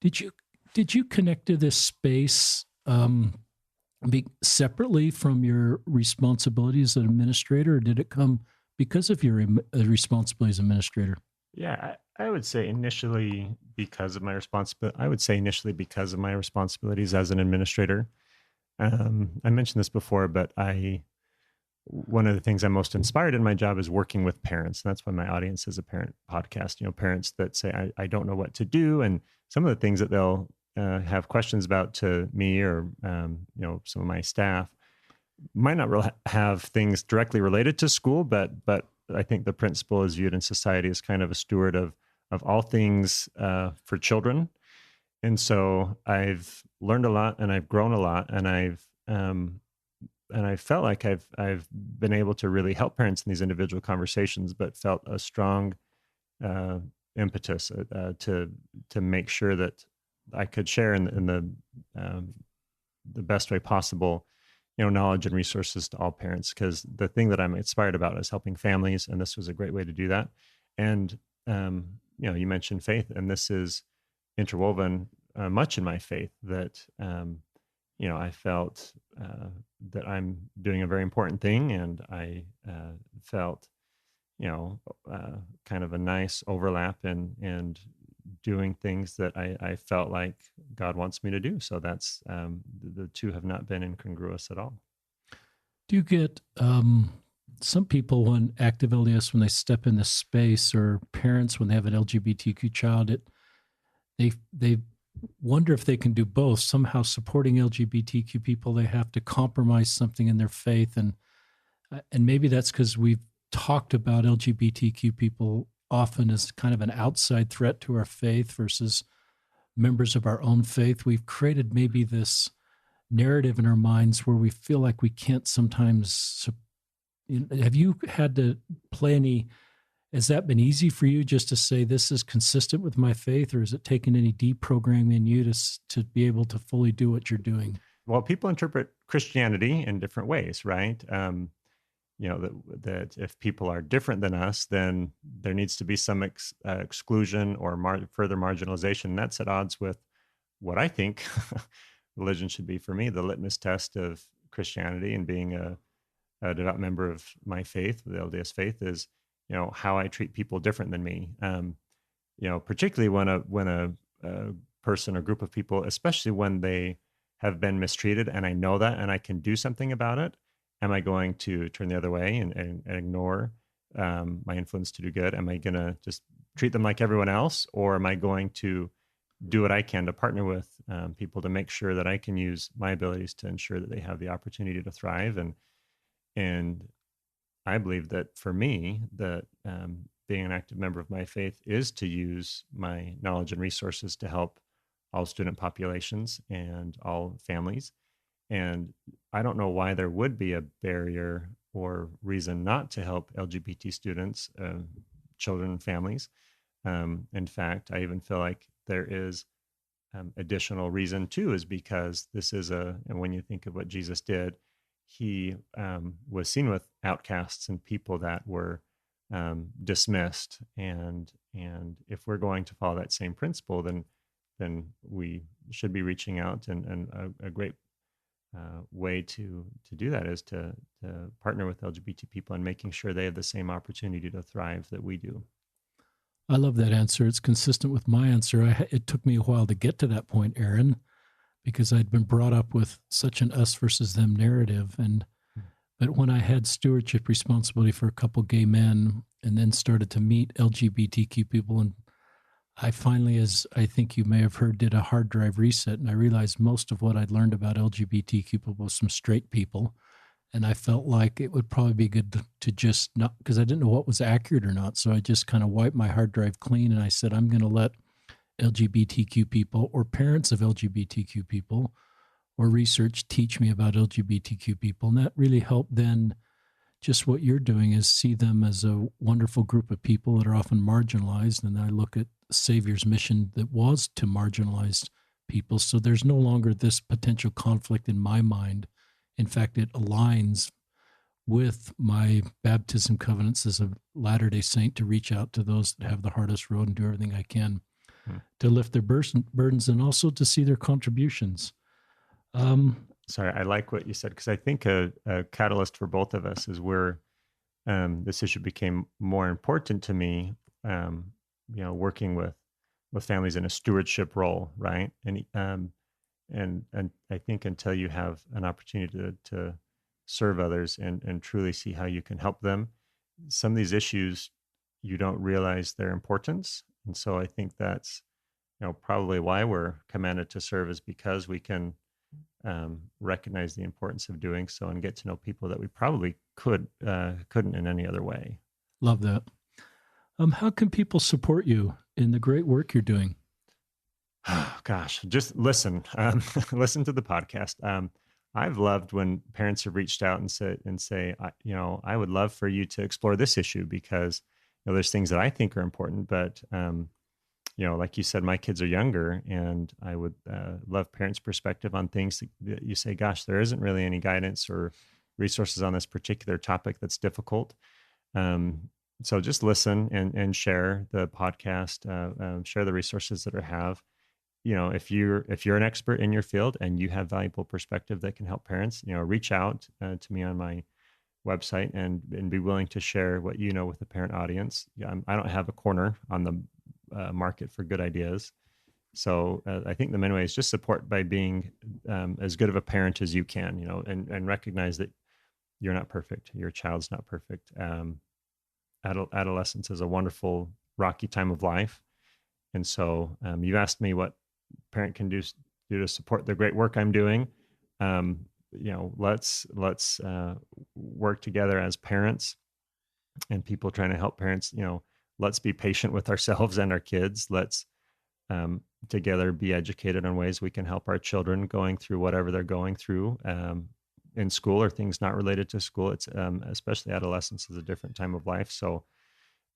Did you connect to this space separately from your responsibility as an administrator, or did it come because of your responsibility as administrator? Yeah, I would say initially because of my responsibilities as an administrator. I mentioned this before, but one of the things I'm most inspired in my job is working with parents. And that's why my audience is a parent podcast, parents that say, I don't know what to do. And some of the things that they'll have questions about to me or, some of my staff might not have things directly related to school, but I think the principal is viewed in society as kind of a steward of all things for children. And so I've learned a lot and I've grown a lot, and I felt like I've been able to really help parents in these individual conversations, but felt a strong impetus to make sure that I could share in the best way possible, knowledge and resources to all parents. Because the thing that I'm inspired about is helping families, and this was a great way to do that. And you mentioned faith, and this is interwoven much in my faith that. I felt that I'm doing a very important thing, and I felt, kind of a nice overlap and doing things that I felt like God wants me to do. So that's the two have not been incongruous at all. Do you get some people when active LDS, when they step in this space, or parents when they have an LGBTQ child, they wonder if they can do both. Somehow supporting LGBTQ people, they have to compromise something in their faith, and maybe that's because we've talked about LGBTQ people often as kind of an outside threat to our faith versus members of our own faith. We've created maybe this narrative in our minds where we feel like we can't sometimes. Have you had to play any? Has that been easy for you just to say this is consistent with my faith, or has it taken any deprogramming in you to be able to fully do what you're doing? Well, people interpret Christianity in different ways, right? That if people are different than us, then there needs to be some exclusion or further marginalization. And that's at odds with what I think religion should be for me. The litmus test of Christianity and being a devout member of my faith, the LDS faith, is how I treat people different than me. Particularly when a person or group of people, especially when they have been mistreated, and I know that, and I can do something about it. Am I going to turn the other way and ignore my influence to do good? Am I going to just treat them like everyone else, or am I going to do what I can to partner with people to make sure that I can use my abilities to ensure that they have the opportunity to thrive? And I believe that for me, that being an active member of my faith is to use my knowledge and resources to help all student populations and all families. And I don't know why there would be a barrier or reason not to help LGBT students, children, and families. In fact, I even feel like there is additional reason too, is because this is and when you think of what Jesus did, he was seen with outcasts and people that were dismissed and And if we're going to follow that same principle, then we should be reaching out. And a great way to do that is to partner with LGBT people and making sure they have the same opportunity to thrive that we do. I love that answer. It's consistent with my answer. It took me a while to get to that point, Aaron, because I'd been brought up with such an us versus them narrative. But when I had stewardship responsibility for a couple gay men and then started to meet LGBTQ people, and I finally, as I think you may have heard, did a hard drive reset, and I realized most of what I'd learned about LGBTQ people was from straight people. And I felt like it would probably be good to just not, because I didn't know what was accurate or not. So I just kind of wiped my hard drive clean, and I said, I'm going to let LGBTQ people or parents of LGBTQ people or research teach me about LGBTQ people. And that really helped then. Just what you're doing is see them as a wonderful group of people that are often marginalized. And I look at Savior's mission that was to marginalized people. So there's no longer this potential conflict in my mind. In fact, it aligns with my baptism covenants as a Latter-day Saint to reach out to those that have the hardest road and do everything I can to lift their burdens and also to see their contributions. Sorry, I like what you said, because I think a catalyst for both of us is where this issue became more important to me, working with families in a stewardship role, right? And I think until you have an opportunity to serve others and truly see how you can help them, some of these issues, you don't realize their importance. And so I think that's, probably why we're commanded to serve, is because we can recognize the importance of doing so and get to know people that we probably couldn't in any other way. Love that. How can people support you in the great work you're doing? Gosh, just listen. Listen to the podcast. I've loved when parents have reached out and say, I would love for you to explore this issue, because there's things that I think are important, but like you said, my kids are younger, and I would love parents' perspective on things that you say, gosh, there isn't really any guidance or resources on this particular topic that's difficult. So just listen and share the podcast, share the resources that I have. If you're an expert in your field and you have valuable perspective that can help parents, reach out to me on my website and be willing to share what you know with the parent audience. I don't have a corner on the market for good ideas. So I think the main way is just support by being as good of a parent as you can, and recognize that you're not perfect. Your child's not perfect. Adolescence is a wonderful, rocky time of life. And so you asked me what parent can do to support the great work I'm doing. Let's work together as parents and people trying to help parents. Let's be patient with ourselves and our kids. Let's together be educated on ways we can help our children going through whatever they're going through in school or things not related to school. It's especially adolescence is a different time of life. So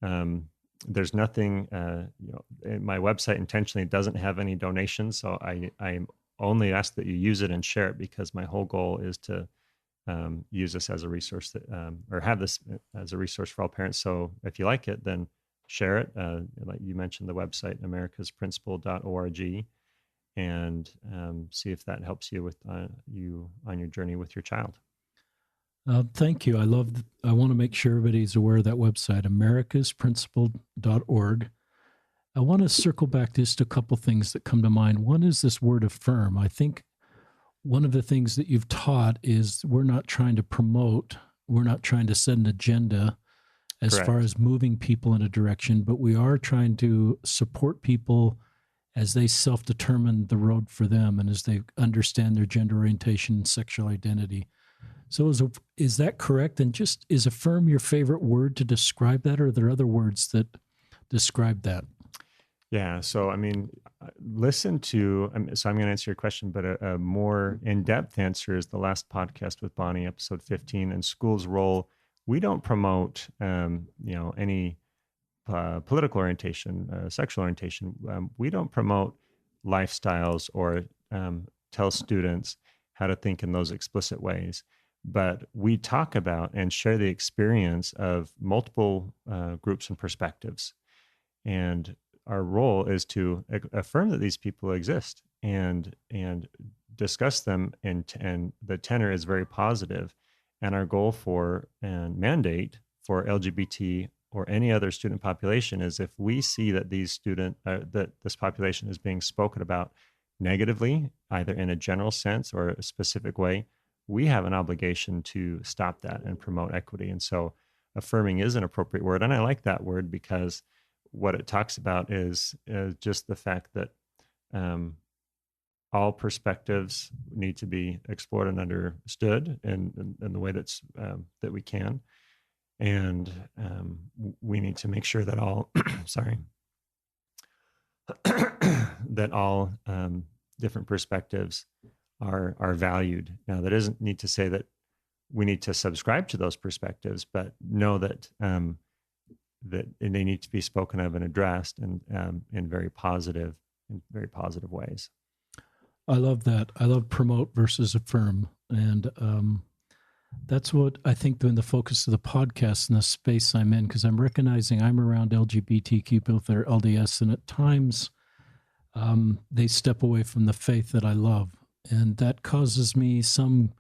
there's nothing, my website intentionally doesn't have any donations. So I only ask that you use it and share it, because my whole goal is to use this as a resource or have this as a resource for all parents. So if you like it, then share it. Like you mentioned, the website, americasprinciple.org, and see if that helps you with you on your journey with your child. Thank you. I want to make sure everybody's aware of that website, americasprinciple.org. I want to circle back to just a couple things that come to mind. One is this word affirm. I think one of the things that you've taught is we're not trying to promote, we're not trying to set an agenda as Correct. far as moving people in a direction, but we are trying to support people as they self-determine the road for them and as they understand their gender orientation and sexual identity. So is that correct? And just, is affirm your favorite word to describe that, or are there other words that describe that? Yeah. So, listen to, so I'm going to answer your question, but a more in-depth answer is the last podcast with Bonnie, episode 15, and school's role. We don't promote, any political orientation, sexual orientation. We don't promote lifestyles or tell students how to think in those explicit ways. But we talk about and share the experience of multiple groups and perspectives. And our role is to affirm that these people exist and discuss them, and the tenor is very positive. And our goal for and mandate for LGBT or any other student population is, if we see that that this population is being spoken about negatively, either in a general sense or a specific way, we have an obligation to stop that and promote equity. And so affirming is an appropriate word. And I like that word because what it talks about is just the fact that um, all perspectives need to be explored and understood in the way that we can. And we need to make sure that all, sorry, that all different perspectives are valued. Now, that doesn't need to say that we need to subscribe to those perspectives, but know that that they need to be spoken of and addressed and in very positive ways. I love that. I love promote versus affirm. And that's what I think in the focus of the podcast and the space I'm in, because I'm recognizing I'm around LGBTQ people that are LDS, and at times they step away from the faith that I love. And that causes me some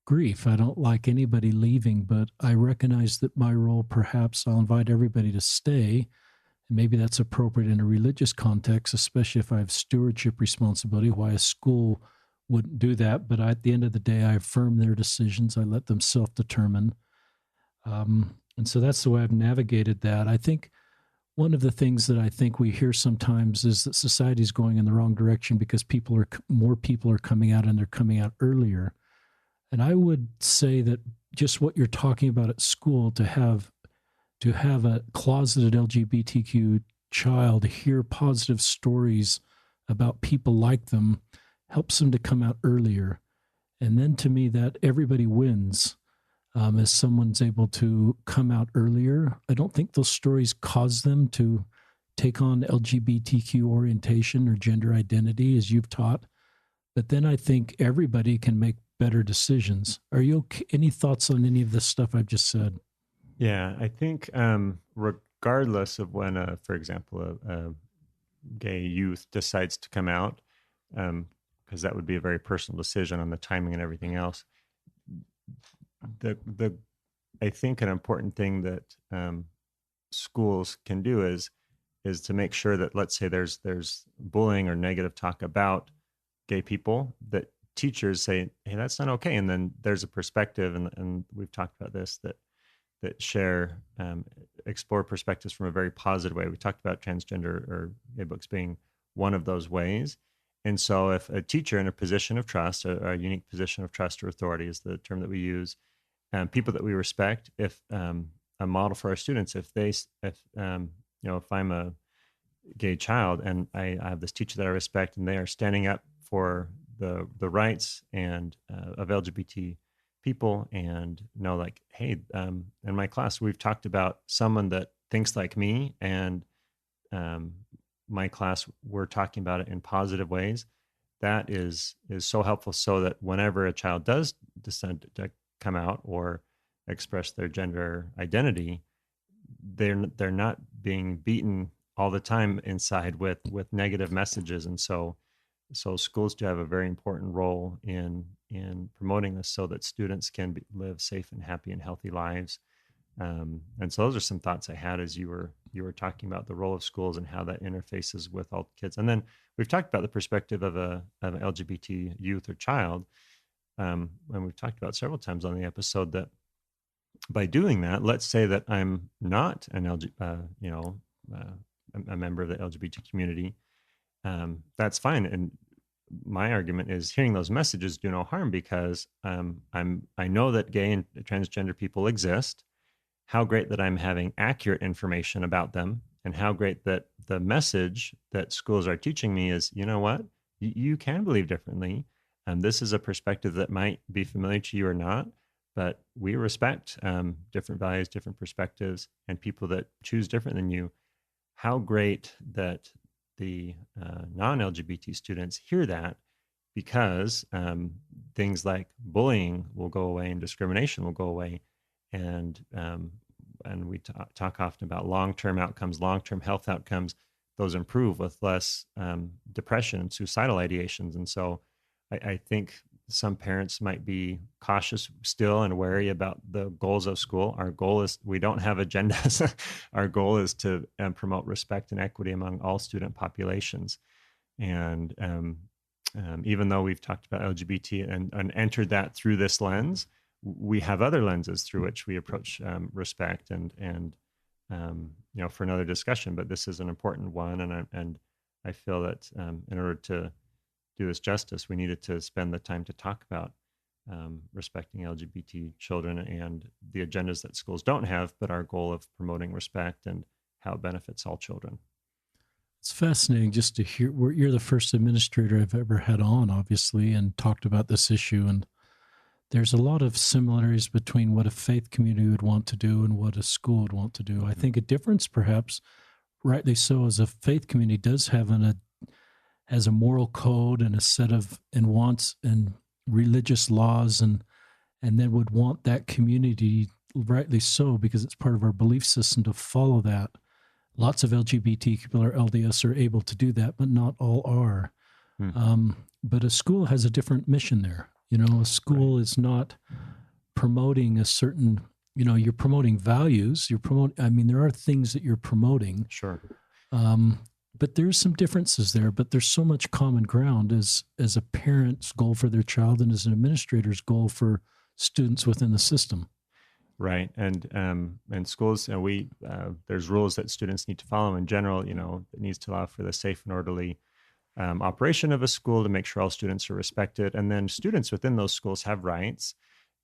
grief. I don't like anybody leaving, but I recognize that my role, perhaps I'll invite everybody to stay. And maybe that's appropriate in a religious context, especially if I have stewardship responsibility, why a school wouldn't do that. But at the end of the day, I affirm their decisions. I let them self-determine. And so that's the way I've navigated that. I think one of the things that I think we hear sometimes is that society is going in the wrong direction because more people are coming out, and they're coming out earlier. And I would say that just what you're talking about at school, to have a closeted LGBTQ child hear positive stories about people like them helps them to come out earlier. And then to me, that everybody wins as someone's able to come out earlier. I don't think those stories cause them to take on LGBTQ orientation or gender identity, as you've taught. But then I think everybody can make better decisions. Are you okay? Any thoughts on any of this stuff I've just said? Yeah, I think regardless of when, for example, a gay youth decides to come out, because that would be a very personal decision on the timing and everything else. I think an important thing that schools can do is to make sure that, let's say there's bullying or negative talk about gay people, that teachers say, hey, that's not okay. And then there's a perspective, and we've talked about this, that share, explore perspectives from a very positive way. We talked about transgender or gay books being one of those ways. And so if a teacher in a position of trust, a unique position of trust or authority is the term that we use, people that we respect, if a model for our students, if I'm a gay child and I have this teacher that I respect, and they are standing up for the rights and of LGBT people, and know, like, hey, in my class we've talked about someone that thinks like me, and my class, we're talking about it in positive ways. That is so helpful, so that whenever a child does decide to come out or express their gender identity, they're not being beaten all the time inside with negative messages. And so schools do have a very important role in promoting this, so that students can live safe and happy and healthy lives. And so those are some thoughts I had as you were talking about the role of schools and how that interfaces with all kids. And then we've talked about the perspective of an LGBT youth or child, and we've talked about several times on the episode that by doing that, let's say that I'm not an a member of the LGBT community. That's fine. And my argument is, hearing those messages do no harm, because I know that gay and transgender people exist. How great that I'm having accurate information about them, and how great that the message that schools are teaching me is, you know what, you can believe differently. This is a perspective that might be familiar to you or not, but we respect different values, different perspectives, and people that choose different than you. How great that the non-LGBT students hear that, because things like bullying will go away and discrimination will go away. And and we talk often about long-term outcomes, long-term health outcomes. Those improve with less depression and suicidal ideations. And so I think some parents might be cautious still and wary about the goals of school. Our goal is, we don't have agendas. Our goal is to promote respect and equity among all student populations. And even though we've talked about LGBT and entered that through this lens, we have other lenses through which we approach respect and for another discussion. But this is an important one, and I feel that in order to do this justice, we needed to spend the time to talk about respecting LGBT children and the agendas that schools don't have, but our goal of promoting respect and how it benefits all children. It's fascinating just to hear. You're the first administrator I've ever had on, obviously, and talked about this issue. And there's a lot of similarities between what a faith community would want to do and what a school would want to do. I think a difference, perhaps, rightly so, is a faith community does have has a moral code and a set of wants and religious laws, and then would want that community, rightly so, because it's part of our belief system, to follow that. Lots of LGBT people or LDS are able to do that, but not all are. But a school has a different mission there. A school is not promoting a certain, you're promoting values. There are things that you're promoting. Sure. But there's some differences there, but there's so much common ground as a parent's goal for their child and as an administrator's goal for students within the system. Right. And schools, there's rules that students need to follow in general. It needs to allow for the safe and orderly operation of a school to make sure all students are respected. And then students within those schools have rights.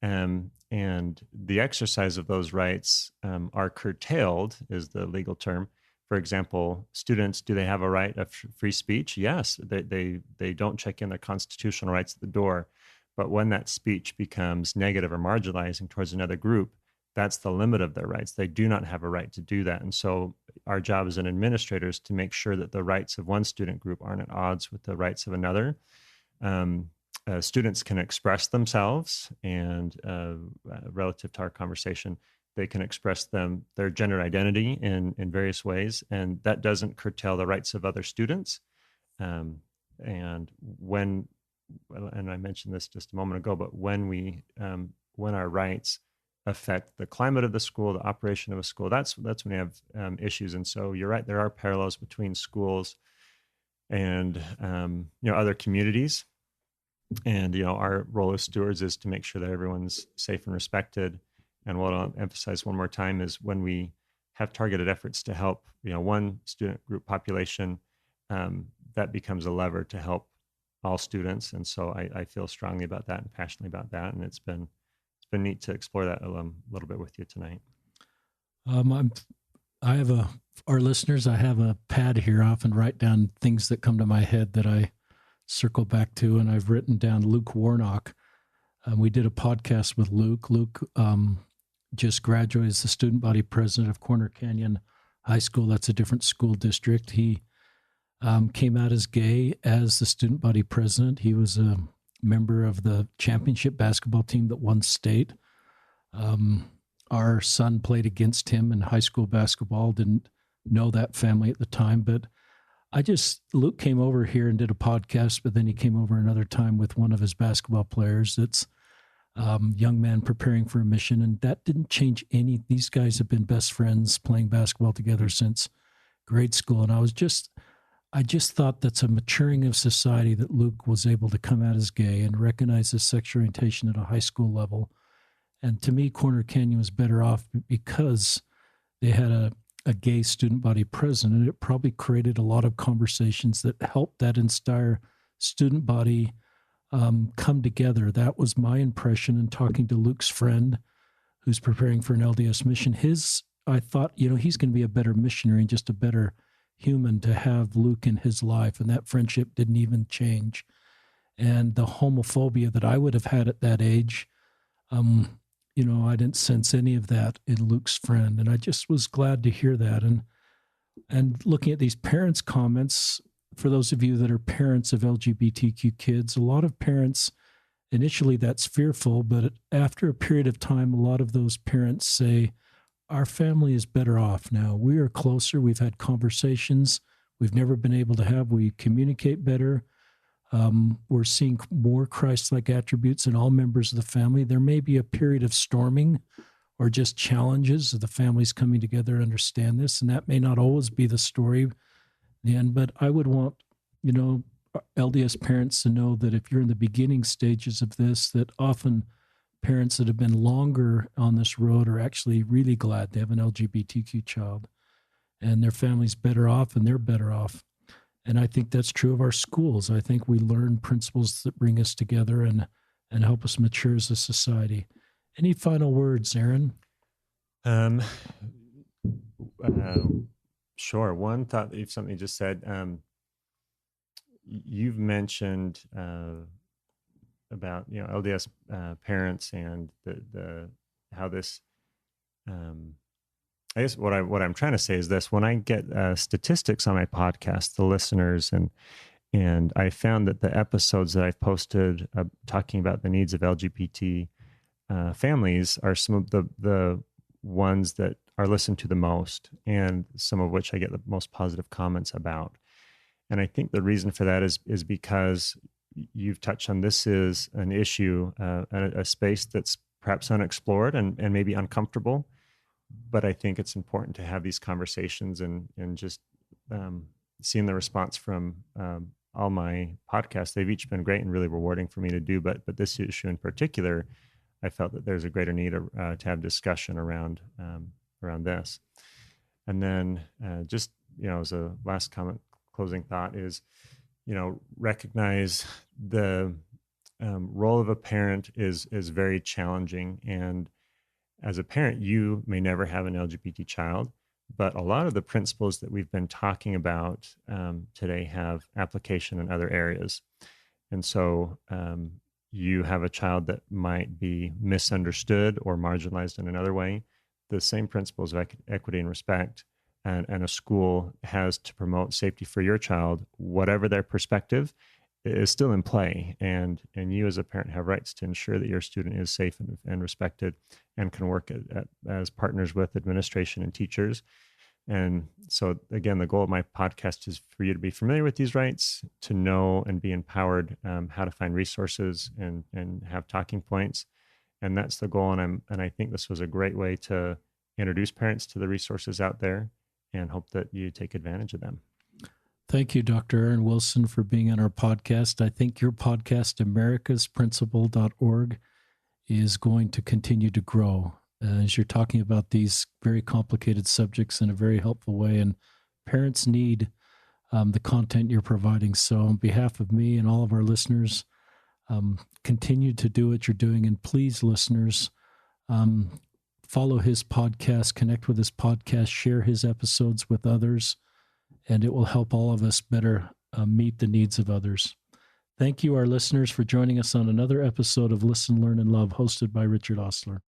And the exercise of those rights are curtailed, is the legal term. For example, students, do they have a right of free speech? Yes, they don't check in their constitutional rights at the door. But when that speech becomes negative or marginalizing towards another group, that's the limit of their rights. They do not have a right to do that. And so our job as an administrator is to make sure that the rights of one student group aren't at odds with the rights of another. Students can express themselves, and relative to our conversation, they can express their gender identity in various ways, and that doesn't curtail the rights of other students. And I mentioned this just a moment ago, but when our rights affect the climate of the school, the operation of a school, that's when we have issues. And so you're right, there are parallels between schools and other communities. And our role as stewards is to make sure that everyone's safe and respected. And what I'll emphasize one more time is when we have targeted efforts to help one student group population, that becomes a lever to help all students. And so I feel strongly about that and passionately about that. And it's been neat to explore that a little bit with you tonight. I have our listeners, I have a pad here. I often write down things that come to my head that I circle back to, and I've written down Luke Warnock. We did a podcast with Luke. Luke just graduated as the student body president of Corner Canyon High School. That's a different school district. He came out as gay as the student body president. He was a member of the championship basketball team that won state. Our son played against him in high school basketball, didn't know that family at the time, but Luke came over here and did a podcast, but then he came over another time with one of his basketball players. That's young man preparing for a mission, and that didn't change any. These guys have been best friends playing basketball together since grade school, and I just thought that's a maturing of society that Luke was able to come out as gay and recognize his sexual orientation at a high school level. And to me, Corner Canyon was better off because they had a gay student body president, and it probably created a lot of conversations that helped that entire student body come together. That was my impression in talking to Luke's friend who's preparing for an LDS mission. I thought, he's going to be a better missionary and just a better human to have Luke in his life, and that friendship didn't even change. And the homophobia that I would have had at that age, I didn't sense any of that in Luke's friend, and I just was glad to hear that. And looking at these parents' comments, for those of you that are parents of LGBTQ kids, a lot of parents, initially that's fearful, but after a period of time, a lot of those parents say, our family is better off now. We are closer. We've had conversations we've never been able to have. We communicate better. We're seeing more Christ-like attributes in all members of the family. There may be a period of storming or just challenges of the families coming together to understand this, and that may not always be the story in the end. But I would want, LDS parents to know that if you're in the beginning stages of this, that often parents that have been longer on this road are actually really glad they have an LGBTQ child, and their family's better off and they're better off. And I think that's true of our schools. I think we learn principles that bring us together and help us mature as a society. Any final words, Aaron? Sure. One thought, if something you just said, you've mentioned about LDS parents and the how this. I guess what I'm trying to say is this: when I get statistics on my podcast, the listeners and I found that the episodes that I've posted talking about the needs of LGBT families are some of the ones that are listened to the most, and some of which I get the most positive comments about. And I think the reason for that is because you've touched on, this is an issue, a space that's perhaps unexplored and maybe uncomfortable. But I think it's important to have these conversations, and just seeing the response from all my podcasts. They've each been great and really rewarding for me to do. But this issue in particular, I felt that there's a greater need to have discussion around this. And then just, as a last comment, closing thought is, recognize the role of a parent is very challenging. And as a parent, you may never have an LGBT child, but a lot of the principles that we've been talking about today have application in other areas. And so you have a child that might be misunderstood or marginalized in another way. The same principles of equity and respect and a school has to promote safety for your child, whatever their perspective, is still in play. And you as a parent have rights to ensure that your student is safe and respected, and can work as partners with administration and teachers. And so again, the goal of my podcast is for you to be familiar with these rights, to know and be empowered how to find resources and have talking points. And that's the goal. And I think this was a great way to introduce parents to the resources out there, and hope that you take advantage of them. Thank you, Dr. Aaron Wilson, for being on our podcast. I think your podcast, americasprinciple.org, is going to continue to grow as you're talking about these very complicated subjects in a very helpful way. And parents need the content you're providing. So on behalf of me and all of our listeners, continue to do what you're doing. And please, listeners, follow his podcast, connect with his podcast, share his episodes with others, and it will help all of us better meet the needs of others. Thank you, our listeners, for joining us on another episode of Listen, Learn, and Love, hosted by Richard Ostler.